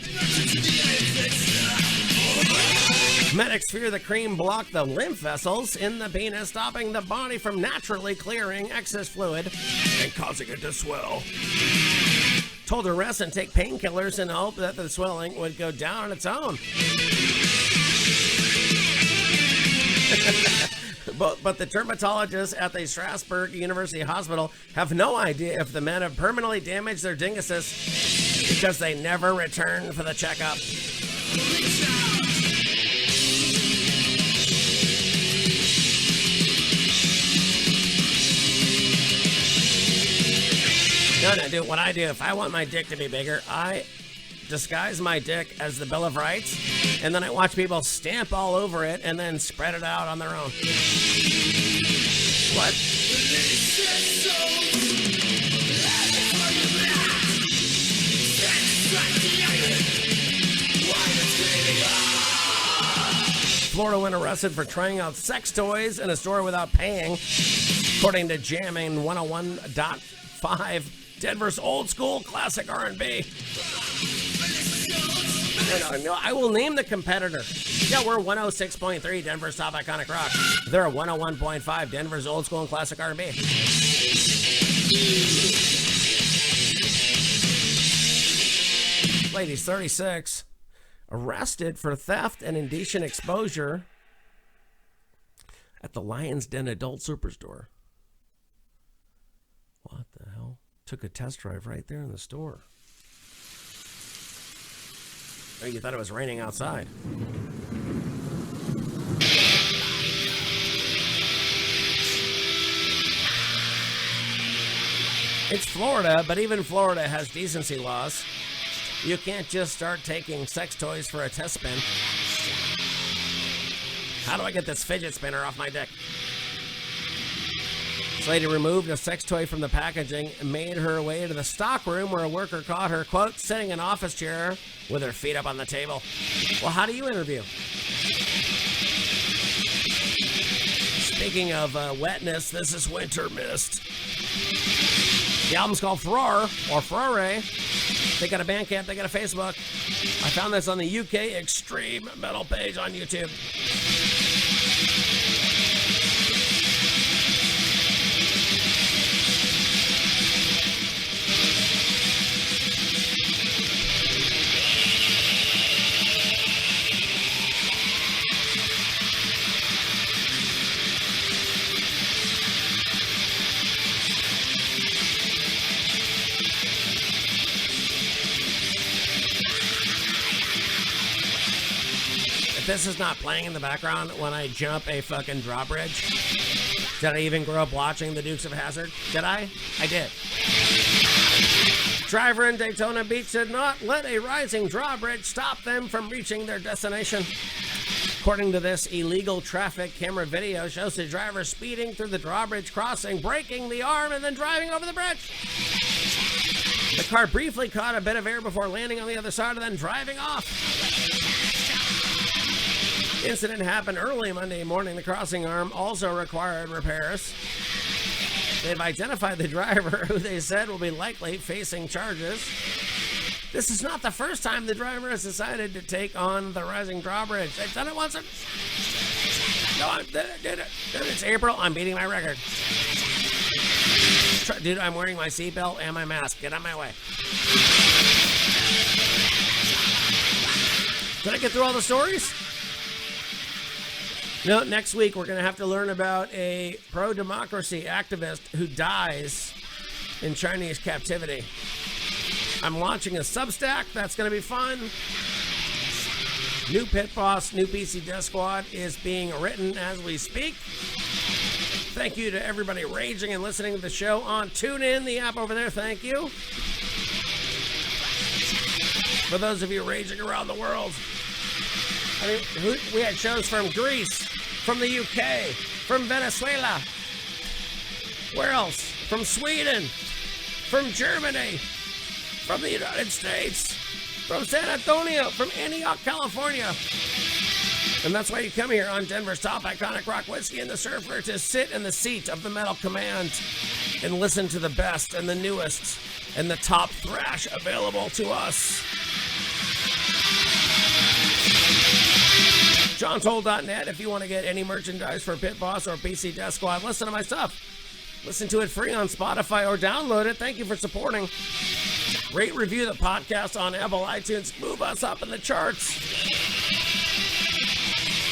Medics fear the cream blocked the lymph vessels in the penis, stopping the body from naturally clearing excess fluid and causing it to swell. Told to rest and take painkillers in hope that the swelling would go down on its own. But the dermatologists at the Strasbourg University Hospital have no idea if the men have permanently damaged their dinguses because they never returned for the checkup. No, dude, what I do, if I want my dick to be bigger, I disguise my dick as the Bill of Rights, and then I watch people stamp all over it and then spread it out on their own. What? Florida went arrested for trying out sex toys in a store without paying, according to Jamming 101.5. Denver's old school classic R&B. No, I will name the competitor. Yeah, we're 106.3 Denver's top iconic rock. They're 101.5 Denver's old school and classic R&B. Lady's 36, arrested for theft and indecent exposure at the Lion's Den Adult Superstore. What the hell? Took a test drive right there in the store. Oh, you thought it was raining outside. It's Florida, but even Florida has decency laws. You can't just start taking sex toys for a test spin. How do I get this fidget spinner off my dick? This lady removed a sex toy from the packaging and made her way to the stock room where a worker caught her, quote, sitting in an office chair with her feet up on the table. Well, how do you interview? Speaking of wetness, this is Wynter Myst. The album's called Furore, or Furore. They got a Bandcamp, they got a Facebook. I found this on the UK Extreme Metal page on YouTube. This is not playing in the background when I jump a fucking drawbridge. Did I even grow up watching the Dukes of Hazzard? Did I? I did. Driver in Daytona Beach did not let a rising drawbridge stop them from reaching their destination. According to this illegal traffic camera video, shows the driver speeding through the drawbridge crossing, breaking the arm, and then driving over the bridge. The car briefly caught a bit of air before landing on the other side and then driving off. The incident happened early Monday morning. The crossing arm also required repairs. They've identified the driver, who they said will be likely facing charges. This is not the first time the driver has decided to take on the rising drawbridge. They've done it once. No, dude, it's April. I'm beating my record. Dude, I'm wearing my seatbelt and my mask. Get out of my way. Did I get through all the stories? No, next week we're going to have to learn about a pro-democracy activist who dies in Chinese captivity. I'm launching a Substack. That's going to be fun. New Pit Boss, new PC Death Squad is being written as we speak. Thank you to everybody raging and listening to the show on TuneIn, the app over there. Thank you. For those of you raging around the world, I mean, we had shows from Greece, from the UK, from Venezuela. Where else? From Sweden, from Germany, from the United States, from San Antonio, from Antioch, California. And that's why you come here on Denver's top iconic rock whiskey and the surfer, to sit in the seat of the Metal Command and listen to the best and the newest and the top thrash available to us. JohnToll.net if you want to get any merchandise for Pit Boss or PC Death Squad. Listen to my stuff. Listen to it free on Spotify or download it. Thank you for supporting. Rate, review the podcast on Apple iTunes. Move us up in the charts.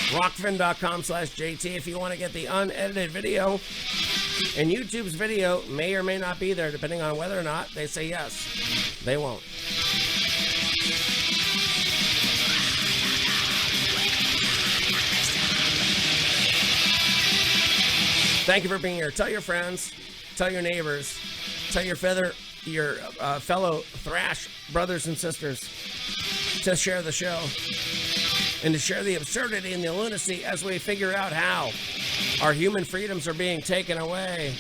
Rockfin.com/JT if you want to get the unedited video. And YouTube's video may or may not be there depending on whether or not they say yes. They won't. Thank you for being here. Tell your friends, tell your neighbors, tell your fellow thrash brothers and sisters to share the show and to share the absurdity and the lunacy as we figure out how our human freedoms are being taken away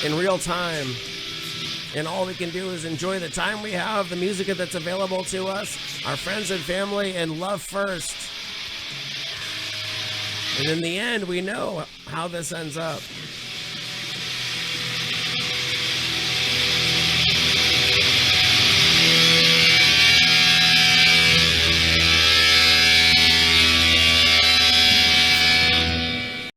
in real time. And all we can do is enjoy the time we have, the music that's available to us, our friends and family, and love first. And in the end, we know how this ends up.